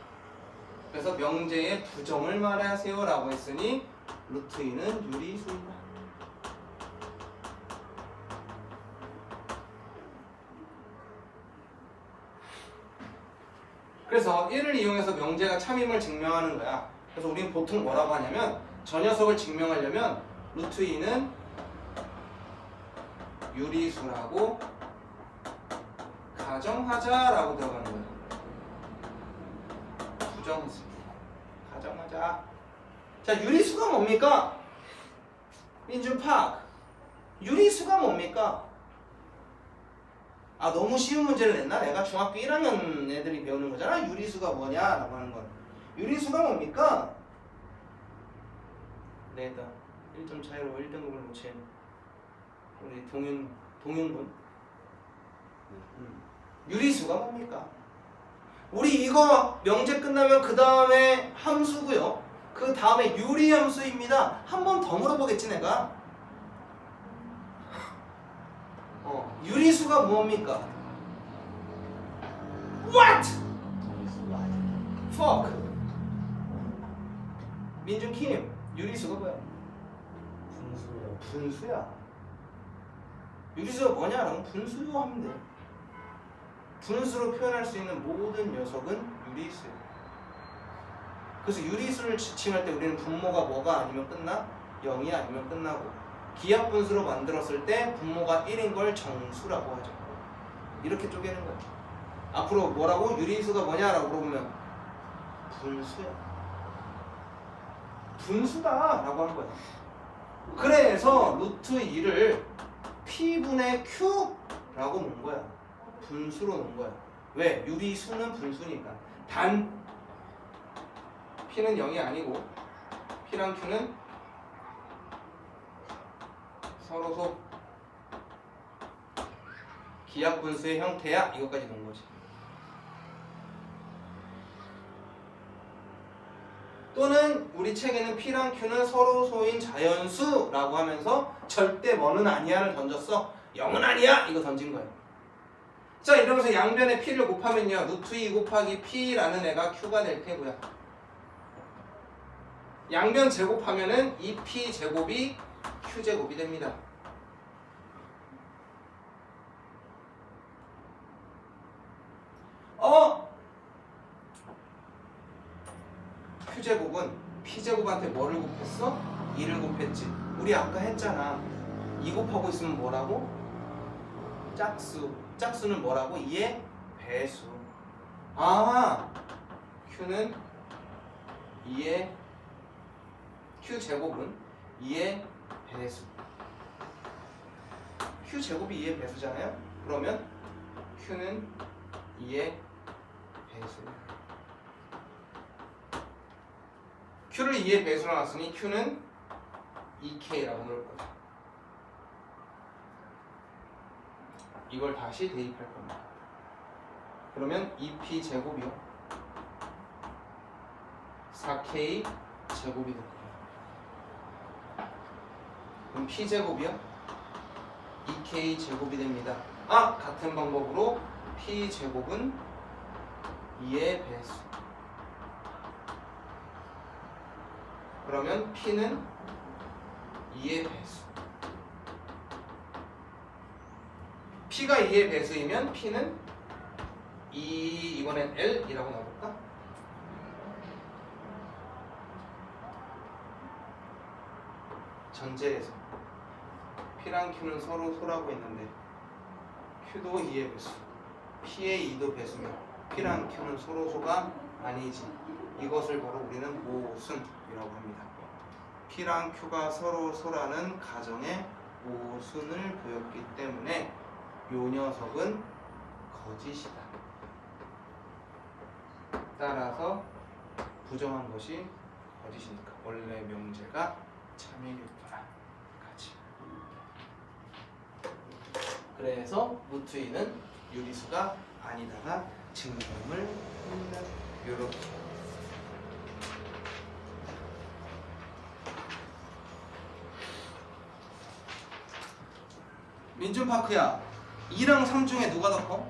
그래서 명제의 부정을 말하세요 라고 했으니 루트 2는 유리수이다. 그래서 1을 이용해서 명제가 참임을 증명하는 거야. 그래서 우리는 보통 뭐라고 하냐면 저 녀석을 증명하려면 루트 2는 유리수라고 가정하자라고 들어가는 거예요. 부정했습니다. 가정하자. 자, 유리수가 뭡니까? 민준팍. 유리수가 뭡니까? 아, 너무 쉬운 문제를 냈나? 내가 중학교 1학년 애들이 배우는 거잖아. 유리수가 뭐냐라고 하는 건. 유리수가 뭡니까? 네다. 1점 차이로 1등급을 놓친 우리 동윤군. 유리수가 뭡니까? 우리 이거 명제 끝나면 그 다음에 함수고요. 그 다음에 유리함수입니다. 한 번 더 물어보겠지 내가. 유리수가 뭡니까? What? Fuck. 민준킴, 유리수가 뭐야? 분수야. 유리수가 뭐냐라면 분수로 하면 돼. 분수로 표현할 수 있는 모든 녀석은 유리수예요. 그래서 유리수를 지칭할 때 우리는 분모가 뭐가 아니면 끝나? 0이 아니면 끝나고, 기하분수로 만들었을 때 분모가 1인 걸 정수라고 하죠. 이렇게 쪼개는 거예요. 앞으로 뭐라고? 유리수가 뭐냐라고 물어보면 분수야. 분수다 라고 한 거야. 그래서 루트 2를 P분의 Q라고 놓은 거야. 분수로 놓은 거야. 왜? 유리수는 분수니까. 단 P는 0이 아니고 P랑 Q는 서로소 기하분수의 형태야. 이것까지 놓은 거지. 또는 우리 책에는 P랑 Q는 서로소인 자연수라고 하면서 절대 뭐는 아니야를 던졌어. 0은 아니야 이거 던진 거예요. 자, 이러면서 양변에 P를 곱하면요 루트 2 곱하기 P라는 애가 Q가 될 테고요. 양변 제곱하면은 2P 제곱이 Q 제곱이 됩니다. Q 제곱은 P 제곱한테 뭐를 곱했어? 2를 곱했지. 우리 아까 했잖아. 2 곱하고 있으면 뭐라고? 짝수. 짝수는 뭐라고? 2의 배수. 아, Q는 2의 Q 제곱은 2의 배수. Q 제곱이 2의 배수잖아요. 그러면 Q는 2의 배수. Q를 2의 배수로 놨으니 Q는 2K라고 넣을 거야. 이걸 다시 대입할 겁니다. 그러면 2P 제곱이요 4K 제곱이 될 거예요. 그럼 P 제곱이요 2K 제곱이 됩니다. 같은 방법으로 P 제곱은 2의 배수. 그러면 P는 2의 배수. P가 2의 배수이면 P는 2, 이번엔 L이라고 나볼까? 전제에서 P랑 Q는 서로 소라고 했는데 Q도 2의 배수, P의 2도 배수면 P랑 Q는 서로 소가 아니지. 이것을 바로 우리는 모순이라고 합니다. P랑 Q가 서로 소라는 가정의 모순을 보였기 때문에 요 녀석은 거짓이다. 따라서 부정한 것이 거짓이니까 원래 명제가 참이겠구나. 같이. 그래서 루트 2는 유리수가 아니다가 증명을 합니다. 요렇게. 민준파크야, 2랑 3 중에 누가 더 커?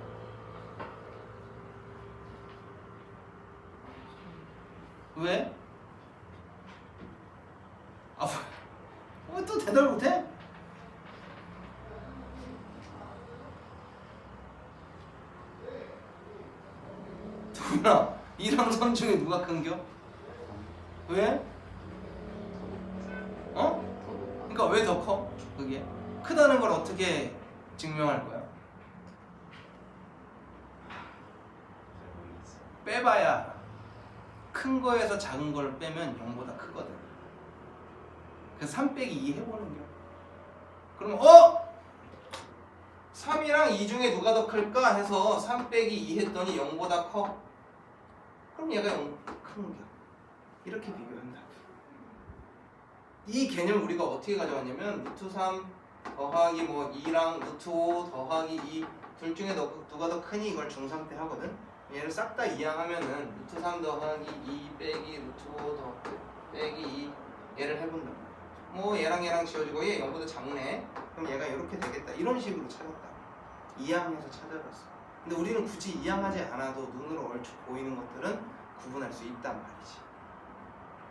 왜? 왜 또 대답을 못해? 누구나 2랑 3 중에 누가 큰겨? 왜? 그러니까 왜 더 커? 그게? 크다는 걸 어떻게 증명할 거야? 빼봐야 큰 거에서 작은 걸 빼면 0보다 크거든. 그래서 3 빼기 2 해보는 겨. 그러면 3이랑 2 중에 누가 더 클까 해서 3 빼기 2 했더니 0보다 커. 그럼 얘가 0 큰 겨. 이렇게 비교한다. 이 개념 우리가 어떻게 가져왔냐면 루트 3 더하기 2랑 루트 5 더하기 2 둘 중에 누가 더 크니 이걸 중3 때 하거든. 얘를 싹 다 이항하면은 루트 3 더하기 2 빼기 루트 5 더 빼기 2 얘를 해본다. 얘랑 얘랑 지워지고 얘 0보다 작네. 그럼 얘가 이렇게 되겠다. 이런 식으로 찾았다. 이항해서 찾아봤어. 근데 우리는 굳이 이항하지 않아도 눈으로 얼추 보이는 것들은 구분할 수 있단 말이지.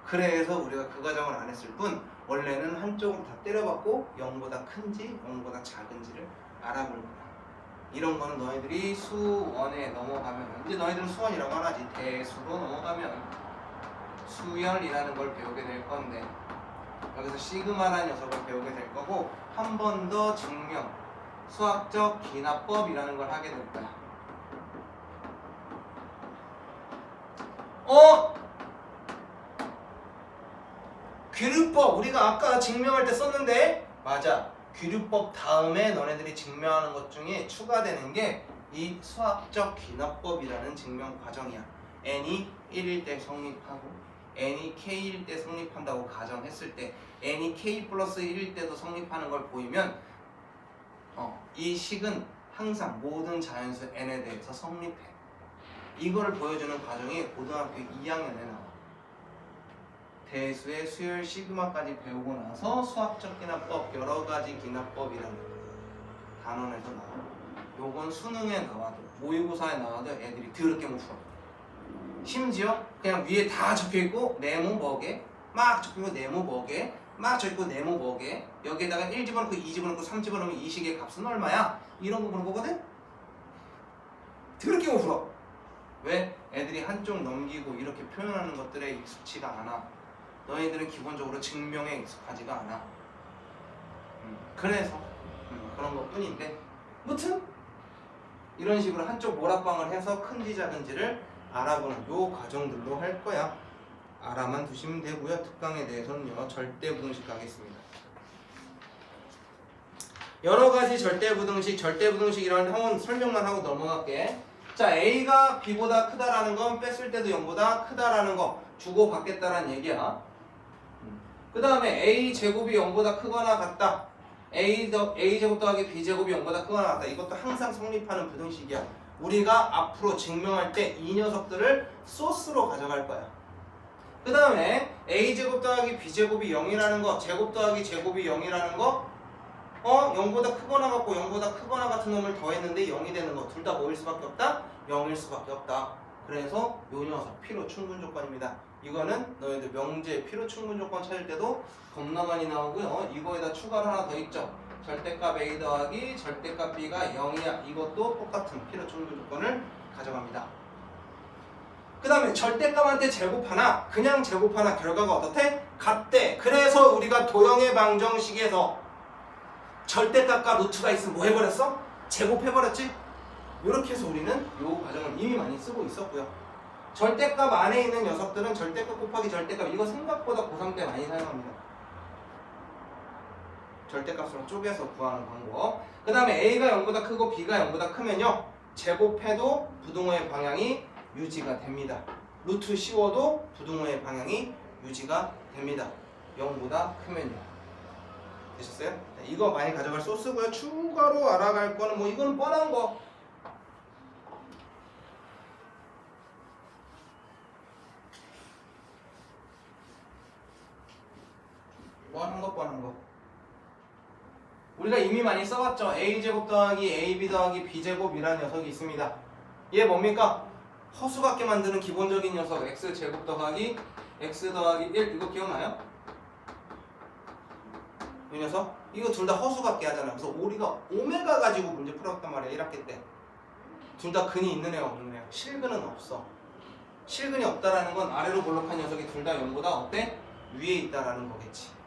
그래서 우리가 그 과정을 안 했을 뿐 원래는 한쪽으로 다 때려봤고 0보다 큰지 0보다 작은지를 알아볼 거야. 이런 거는 너희들이 수원에 넘어가면, 이제 너희들은 수원이라고 안 하지, 대수로 넘어가면 수열이라는 걸 배우게 될 건데 여기서 시그마라는 녀석을 배우게 될 거고 한 번 더 증명, 수학적 기납법이라는 걸 하게 될 거야. 귀류법 우리가 아까 증명할 때 썼는데 맞아. 귀류법 다음에 너네들이 증명하는 것 중에 추가되는 게 이 수학적 귀납법이라는 증명 과정이야. n이 1일 때 성립하고 n이 k일 때 성립한다고 가정했을 때 n이 k 플러스 1일 때도 성립하는 걸 보이면 이 식은 항상 모든 자연수 n에 대해서 성립해. 이거를 보여주는 과정이 고등학교 2학년에 나와. 대수의 수열 시그마까지 배우고 나서 수학적 기납법, 여러 가지 기납법이라는 단원에서 나와. 요건 수능에 나와도 모의고사에 나와도 애들이 더럽게 못 풀어. 심지어 그냥 위에 다 적혀있고 네모 뭐게 막 적혀있고 네모 뭐게 막 적혀있고 네모 뭐게 여기에다가 1 집어넣고 2 집어넣고 3 집어넣으면 이 식의 값은 얼마야? 이런 거 보는 거거든? 더럽게 못 풀어. 왜? 애들이 한쪽 넘기고 이렇게 표현하는 것들에 익숙치가 않아. 너희들은 기본적으로 증명에 익숙하지가 않아. 그래서 그런 것 뿐인데 무튼 이런 식으로 한쪽 모락방을 해서 큰지 작은지를 알아보는 요 과정들로 할 거야. 알아만 두시면 되고요. 특강에 대해서는요 절대부등식 가겠습니다. 여러 가지 절대부등식이라는 한번 설명만 하고 넘어갈게. 자, A가 B보다 크다라는 건 뺐을 때도 0보다 크다라는 거 주고 받겠다라는 얘기야. 그 다음에 A 제곱이 0보다 크거나 같다. A 제곱 더하기 B 제곱이 0보다 크거나 같다. 이것도 항상 성립하는 부등식이야. 우리가 앞으로 증명할 때 이 녀석들을 소스로 가져갈 거야. 그 다음에 A 제곱 더하기 B 제곱이 0이라는 거, 제곱 더하기 제곱이 0이라는 거, 0보다 크거나 같고 0보다 크거나 같은 놈을 더했는데 0이 되는 거, 둘 다 뭐일 수밖에 없다? 0일 수밖에 없다. 그래서 요 녀석 필요 충분 조건입니다. 이거는 너희들 명제 필요 충분 조건 찾을 때도 겁나 많이 나오고요. 이거에다 추가로 하나 더 있죠. 절대값 A 더하기 절대값 B가 0이야. 이것도 똑같은 필요 충분 조건을 가져갑니다. 그 다음에 절대값한테 제곱하나 그냥 제곱하나 결과가 어떻대? 같대. 그래서 우리가 도형의 방정식에서 절대값과 루트가 있으면 뭐 해버렸어? 제곱해버렸지? 이렇게 해서 우리는 이 과정을 이미 많이 쓰고 있었고요. 절대값 안에 있는 녀석들은 절대값 곱하기 절대값, 이거 생각보다 고3 때 많이 사용합니다. 절대값으로 쪼개서 구하는 방법. 그 다음에 A가 0보다 크고 B가 0보다 크면요 제곱해도 부등호의 방향이 유지가 됩니다. 루트 씌워도 부등호의 방향이 유지가 됩니다. 0보다 크면요. 되셨어요? 이거 많이 가져갈 소스고요. 추가로 알아갈 거는 뭐 이거는 뻔한 거. 뻔한 거. 우리가 이미 많이 써봤죠. A제곱 더하기 AB 더하기 B제곱이라는 녀석이 있습니다. 얘 뭡니까? 허수 같게 만드는 기본적인 녀석 X제곱 더하기 X 더하기 1 이거 기억나요? 이 녀석? 이거 둘 다 허수 같게 하잖아. 그래서 우리가 오메가 가지고 문제 풀었단 말이야. 1학기 때. 둘 다 근이 있는 애가 없는 애야. 실근은 없어. 실근이 없다라는 건 아래로 볼록한 녀석이 둘 다 0보다 어때? 위에 있다라는 거겠지.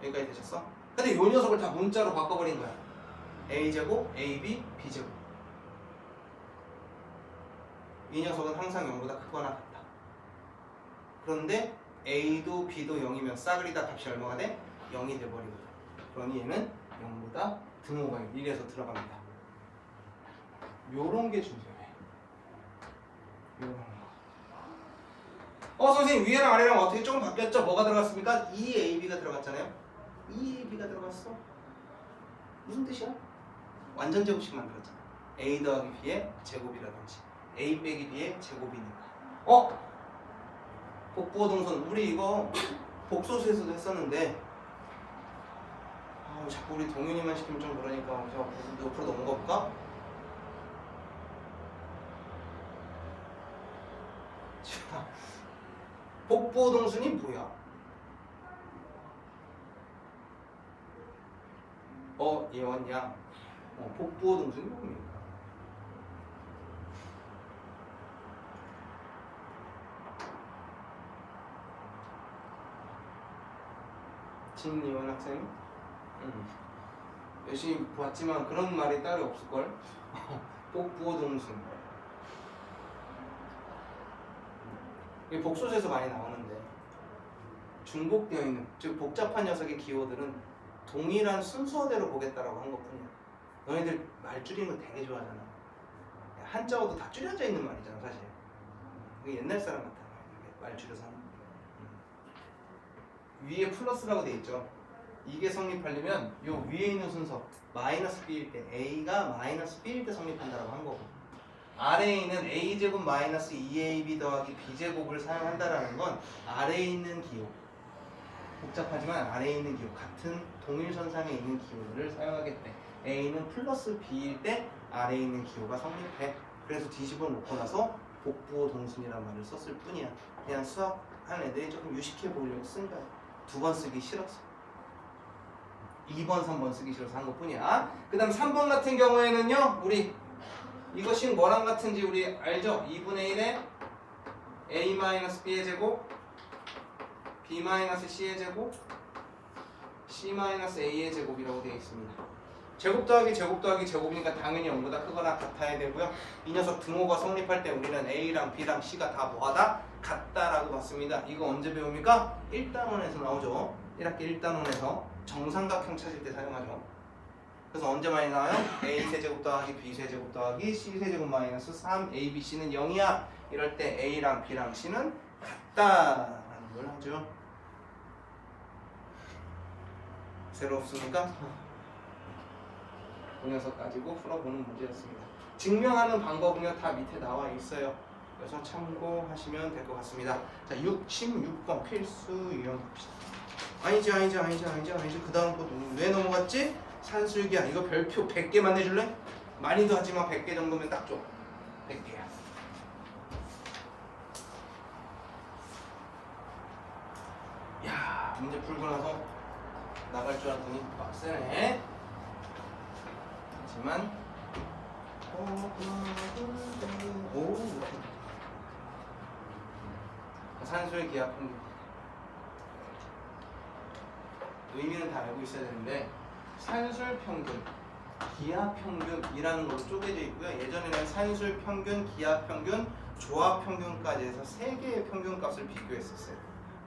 여기까지 되셨어? 근데 이 녀석을 다 문자로 바꿔버린 거야. A제곱, AB, B제곱. 이 녀석은 항상 0보다 크거나 같다. 그런데 A도 B도 0이면 싸그리 다 값이 얼마가 돼? 0이 돼버리거든. 그러니 얘는 0보다 등호가 1에서 들어갑니다. 요런 게 중요해. 요런 거. 선생님 위에랑 아래랑 어떻게 조금 바뀌었죠? 뭐가 들어갔습니까? 2AB가 들어갔잖아요. 2AB가 들어갔어. 무슨 뜻이야? 완전 제곱식 만들었잖아. A 더하기 B의 제곱이라든지 A 빼기 B의 제곱이니까. 복부호 동선 우리 이거 복소수에서도 했었는데 자꾸 우리 동윤이만 시키면 좀 그러니까 제가 옆으로 넘어가 볼까? 자, 복부호 동순이 뭐야? 얘 왔냐? 복부호 동순이 뭡니까? 진이원 학생? 열심히 봤지만 그런 말이 따로 없을걸? 복부호 동순. 이게 복소에서 많이 나오는데 중복되어 있는 즉 복잡한 녀석의 기호들은 동일한 순서대로 보겠다라고 한 것뿐이야. 너희들 말 줄이는 거 되게 좋아하잖아. 한자어도 다 줄여져 있는 말이잖아 사실. 이게 옛날 사람 같아. 말 줄여서 하는 거. 위에 플러스라고 돼 있죠. 이게 성립하려면 요 위에 있는 순서 마이너스 b일 때 a가 마이너스 b일 때 성립한다라고 한 거고, 아래에 있는 a제곱 마이너스 2ab 더하기 b제곱을 사용한다라는 건 아래에 있는 기호, 복잡하지만 아래에 있는 기호, 같은 동일선상에 있는 기호들을 사용하겠대. a는 플러스 b일 때 아래에 있는 기호가 성립해. 그래서 뒤집어 놓고 나서 복부호 동순이라는 말을 썼을 뿐이야. 그냥 수학하는 애들이 조금 유식해 보이려고 쓴 거야. 2번 쓰기 싫었어. 2번, 3번 쓰기 싫어서 한 것뿐이야. 그 다음 3번 같은 경우에는요, 우리 이것이 뭐랑 같은지 우리 알죠? 2분의 1에 a-b의 제곱 b-c의 제곱 c-a의 제곱이라고 되어 있습니다. 제곱 더하기 제곱 더하기 제곱이니까 당연히 0보다 크거나 같아야 되고요. 이 녀석 등호가 성립할 때 우리는 a랑 b랑 c가 다 뭐하다? 같다라고 봤습니다. 이거 언제 배웁니까? 1단원에서 나오죠. 1학기 1단원에서 정삼각형 찾을 때 사용하죠. 그래서 언제 많이 나와요? a 세제곱 더하기 b 세제곱 더하기 c 세제곱 마이너스 3abc는 0이야. 이럴 때 a랑 b랑 c는 같다라는 걸 하죠. 새로 없습니까? 그 녀석 가지고 풀어보는 문제였습니다. 증명하는 방법은요 다 밑에 나와 있어요. 그래서 참고하시면 될 것 같습니다. 자, 16번 필수 유형 봅시다. 아니지. 그 다음 거 왜 넘어갔지? 산술기야. 이거 별표 100개만 내줄래? 많이도 하지만 100개 정도면 딱 줘. 100개야. 야, 문제 풀고 나서 나갈 줄 알았더니 빡세네. 하지만 산술 기압 평균 의미는 다 알고 있어야 되는데, 산술 평균, 기압 평균이라는 걸로 쪼개져 있고요. 예전에는 산술 평균, 기압 평균, 조합 평균까지 해서 3개의 평균값을 비교했었어요.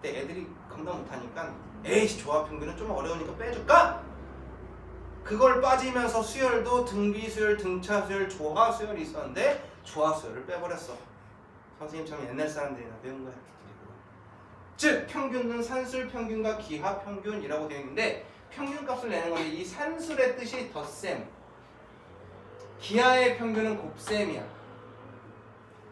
근데 애들이 겁나 못하니까 에이씨 조합 평균은 좀 어려우니까 빼줄까? 그걸 빠지면서 수열도 등비 수열, 등차 수열, 조화 수열이 있었는데 조화 수열을 빼버렸어. 선생님처럼 옛날 사람들이나 배운 거야. 즉 평균은 산술 평균과 기하 평균이라고 되어 있는데, 평균값을 내는 건데 이 산술의 뜻이 덧셈, 기하의 평균은 곱셈이야.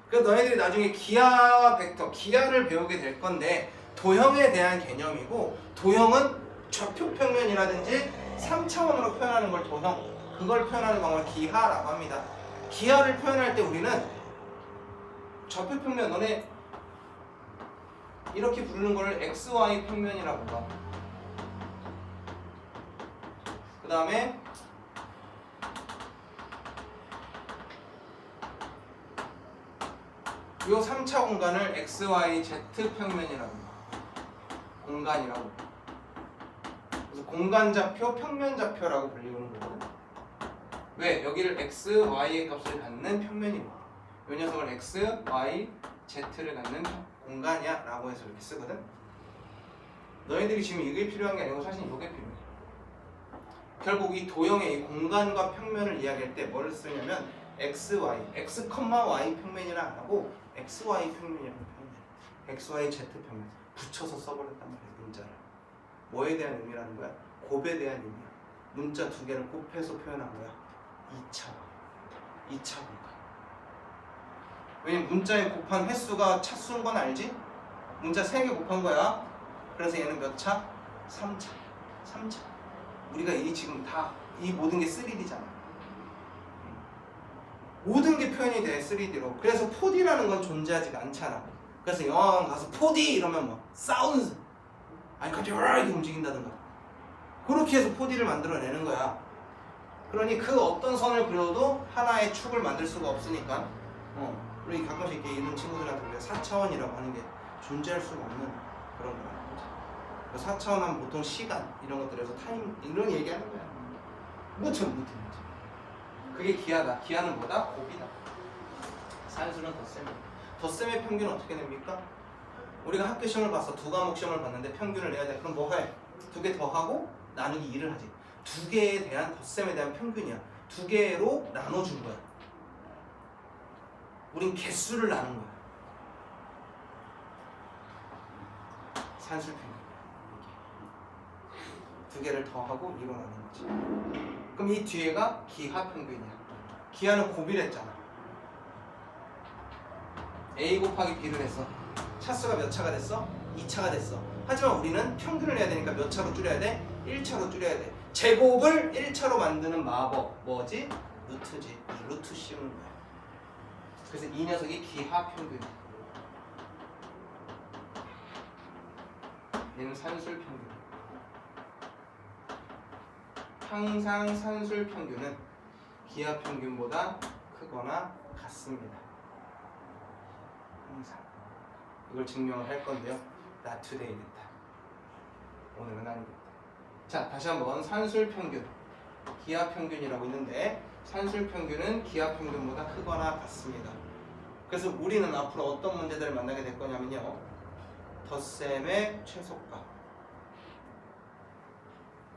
그래서 너희들이 나중에 기하 벡터, 기하를 배우게 될 건데 도형에 대한 개념이고, 도형은 좌표평면이라든지 3차원으로 표현하는 걸 도형, 그걸 표현하는 방법을 기하라고 합니다. 기하를 표현할 때 우리는 좌표평면, 너네 이렇게 부르는 걸 XY 평면이라고 봐. 그 다음에 이 3차 공간을 XYZ 평면이라고 봐. 공간이라고. 그래서 공간좌표, 평면좌표라고 불리우는 거거든. 왜? 여기를 X, Y의 값을 갖는 평면이고, 이 녀석을 X, Y, Z를 갖는 공간이야 라고 해서 이렇게 쓰거든. 너희들이 지금 이게 필요한 게 아니고 사실 이게 필요해. 결국 이 도형의 이 공간과 평면을 이야기할 때 뭘 쓰냐면 X, Y, X, Y 평면이라 안 하고 XY 평면이라는 평면, XY Z 평면 붙여서 써버렸단 말이야. 문자를. 뭐에 대한 의미라는 거야? 곱에 대한 의미야. 문자 두 개를 곱해서 표현한 거야. 2차 공간. 왜냐면 문자에 곱한 횟수가 차수인 건 알지? 문자 3개 곱한 거야. 그래서 얘는 몇 차? 3차. 우리가 이 지금 다 이 모든 게 3D잖아. 모든 게 표현이 돼 3D로. 그래서 4D라는 건 존재하지가 않잖아. 그래서 영화관 가서 4D 이러면 뭐 사운드, 아니 갑자기 이렇게 움직인다든가, 그렇게 해서 4D를 만들어내는 거야. 그러니 그 어떤 선을 그려도 하나의 축을 만들 수가 없으니까 우리 가끔씩 이렇게 이런 친구들한테 우리가 4차원이라고 하는 게 존재할 수가 없는 그런 거라는 거죠. 4차원 하면 보통 시간 이런 것들에서 타임 이런 얘기하는 거야. 못해. 그게 기하다. 기하는 뭐다? 곱이다. 산술은 덧셈이다. 덧셈의 평균은 어떻게 됩니까? 우리가 학교 시험을 봤어. 두 과목 시험을 봤는데 평균을 내야 돼. 그럼 뭐 해? 두 개 더 하고 나누기 2를 하지. 두 개에 대한 덧셈에 대한 평균이야. 두 개로 나눠준 거야. 우린 개수를 나눈 거야. 산술평균. 두 개를 더하고 2로 나눈 거지. 그럼 이 뒤에가 기하평균이야. 기하는 곱이랬잖아. A 곱하기 B를 했어. 차수가 몇 차가 됐어? 2차가 됐어. 하지만 우리는 평균을 내야 되니까 몇 차로 줄여야 돼? 1차로 줄여야 돼. 제곱을 1차로 만드는 마법 뭐지? 루트지. 루트 씌우는 거야. 그래서 이 녀석이 기하평균이야. 얘는 산술평균. 항상 산술평균은 기하평균보다 크거나 같습니다. 항상. 이걸 증명을 할 건데요. Not today 됐다. 오늘은 아니겠다. 자, 다시 한번 산술평균, 기하평균이라고 있는데 산술평균은 기하평균보다 크거나 같습니다. 그래서 우리는 앞으로 어떤 문제들을 만나게 될 거냐면요. 덧셈의 최소값,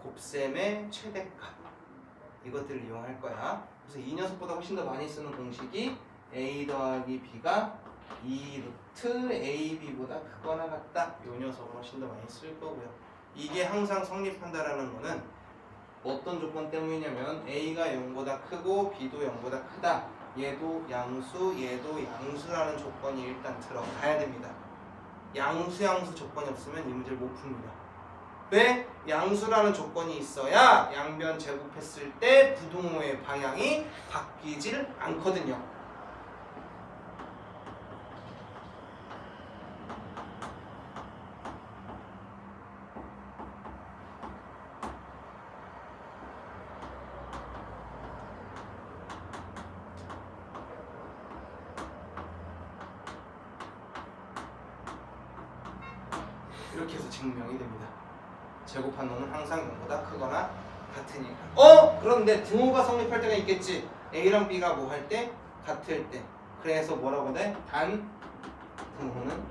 곱셈의 최대값, 이것들을 이용할 거야. 그래서 이 녀석보다 훨씬 더 많이 쓰는 공식이 A 더하기 B가 2 루트 AB보다 크거나 같다. 이 녀석을 훨씬 더 많이 쓸 거고요. 이게 항상 성립한다라는 거는 어떤 조건 때문이냐면 A가 0보다 크고 B도 0보다 크다. 얘도 양수, 얘도 양수라는 조건이 일단 들어가야 됩니다. 양수 조건이 없으면 이 문제를 못 풉니다. 왜? 양수라는 조건이 있어야 양변 제곱했을 때 부등호의 방향이 바뀌질 않거든요. 이렇게 해서 증명이 됩니다. 제곱한 놈은 항상 0보다 크거나 같으니까. 그런데 등호가 성립할 때가 있겠지. A랑 B가 뭐 할 때? 같을 때. 그래서 뭐라고 돼? 단 등호는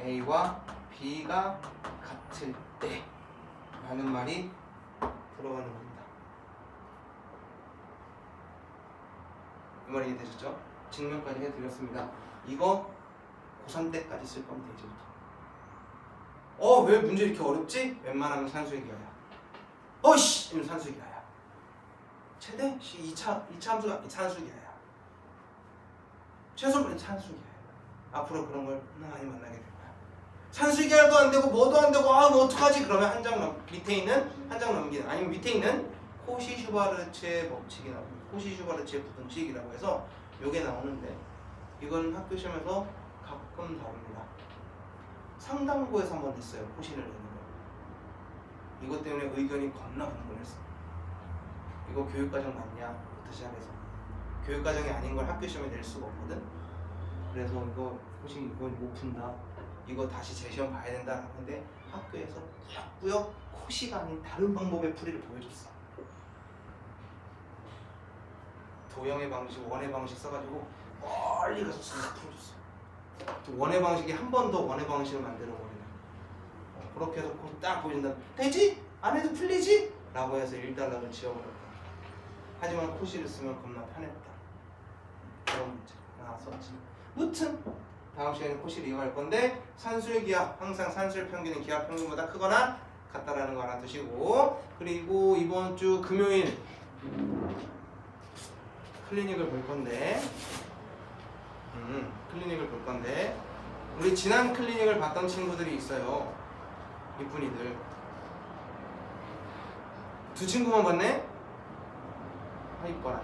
A와 B가 같을 때 라는 말이 들어가는 겁니다. 이 말이 이해되셨죠? 증명까지 해드렸습니다. 이거 고3 때까지 쓸 겁니다. 이제부터. 왜 문제 이렇게 어렵지? 웬만하면 산수의 기하야. 이건 산수의 기하야. 최대? 2차 함수가 산수의 기하야. 최소는 산수의 기하야. 앞으로 그런 걸 많이 만나게 될 거야. 산수의 기하도 안 되고 뭐도 안 되고 뭐 어떡하지? 그러면 밑에 있는 한 장 넘기는, 아니면 밑에 있는 코시-슈바르츠의 법칙이 나옵니다. 코시-슈바르츠의 부등식이라고 해서 요게 나오는데 이건 학교 시험에서 가끔 다룹니다. 상당고에서 한번 했어요. 코시를 내는 거. 이것 때문에 의견이 겁나 분분했어. 이거 교육과정 맞냐?부터 시작해서 교육과정이 아닌 걸 학교 시험에 낼 수가 없거든. 그래서 이거 코시 이거 못 푼다. 이거 다시 재시험 봐야 된다. 근데 학교에서 꾸역꾸역 코시가 아닌 다른 방법의 풀이를 보여줬어. 도형의 방식, 원의 방식 써가지고 멀리 가서 싹 풀어줬어. 원의 방식이 한 번 더 원의 방식을 만들어 버리는. 그렇게 해서 딱 보여준다. 되지? 안 해도 풀리지? 라고 해서 1달러를 지어버렸다. 하지만 코시를 쓰면 겁나 편했다. 그런 문제 나왔었지. 무튼 다음 시간에 코시를 이용할 건데 산수의 기하, 항상 산수의 평균은 기하 평균보다 크거나 같다라는 거 알아두시고, 그리고 이번 주 금요일 클리닉을 볼 건데 우리 지난 클리닉을 봤던 친구들이 있어요. 이쁜이들 두 친구만 봤네? 이뻐라.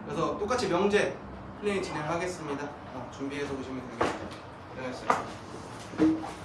그래서 똑같이 명제 클리닉 진행하겠습니다. 준비해서 오시면 되겠습니다. 고생하셨어요.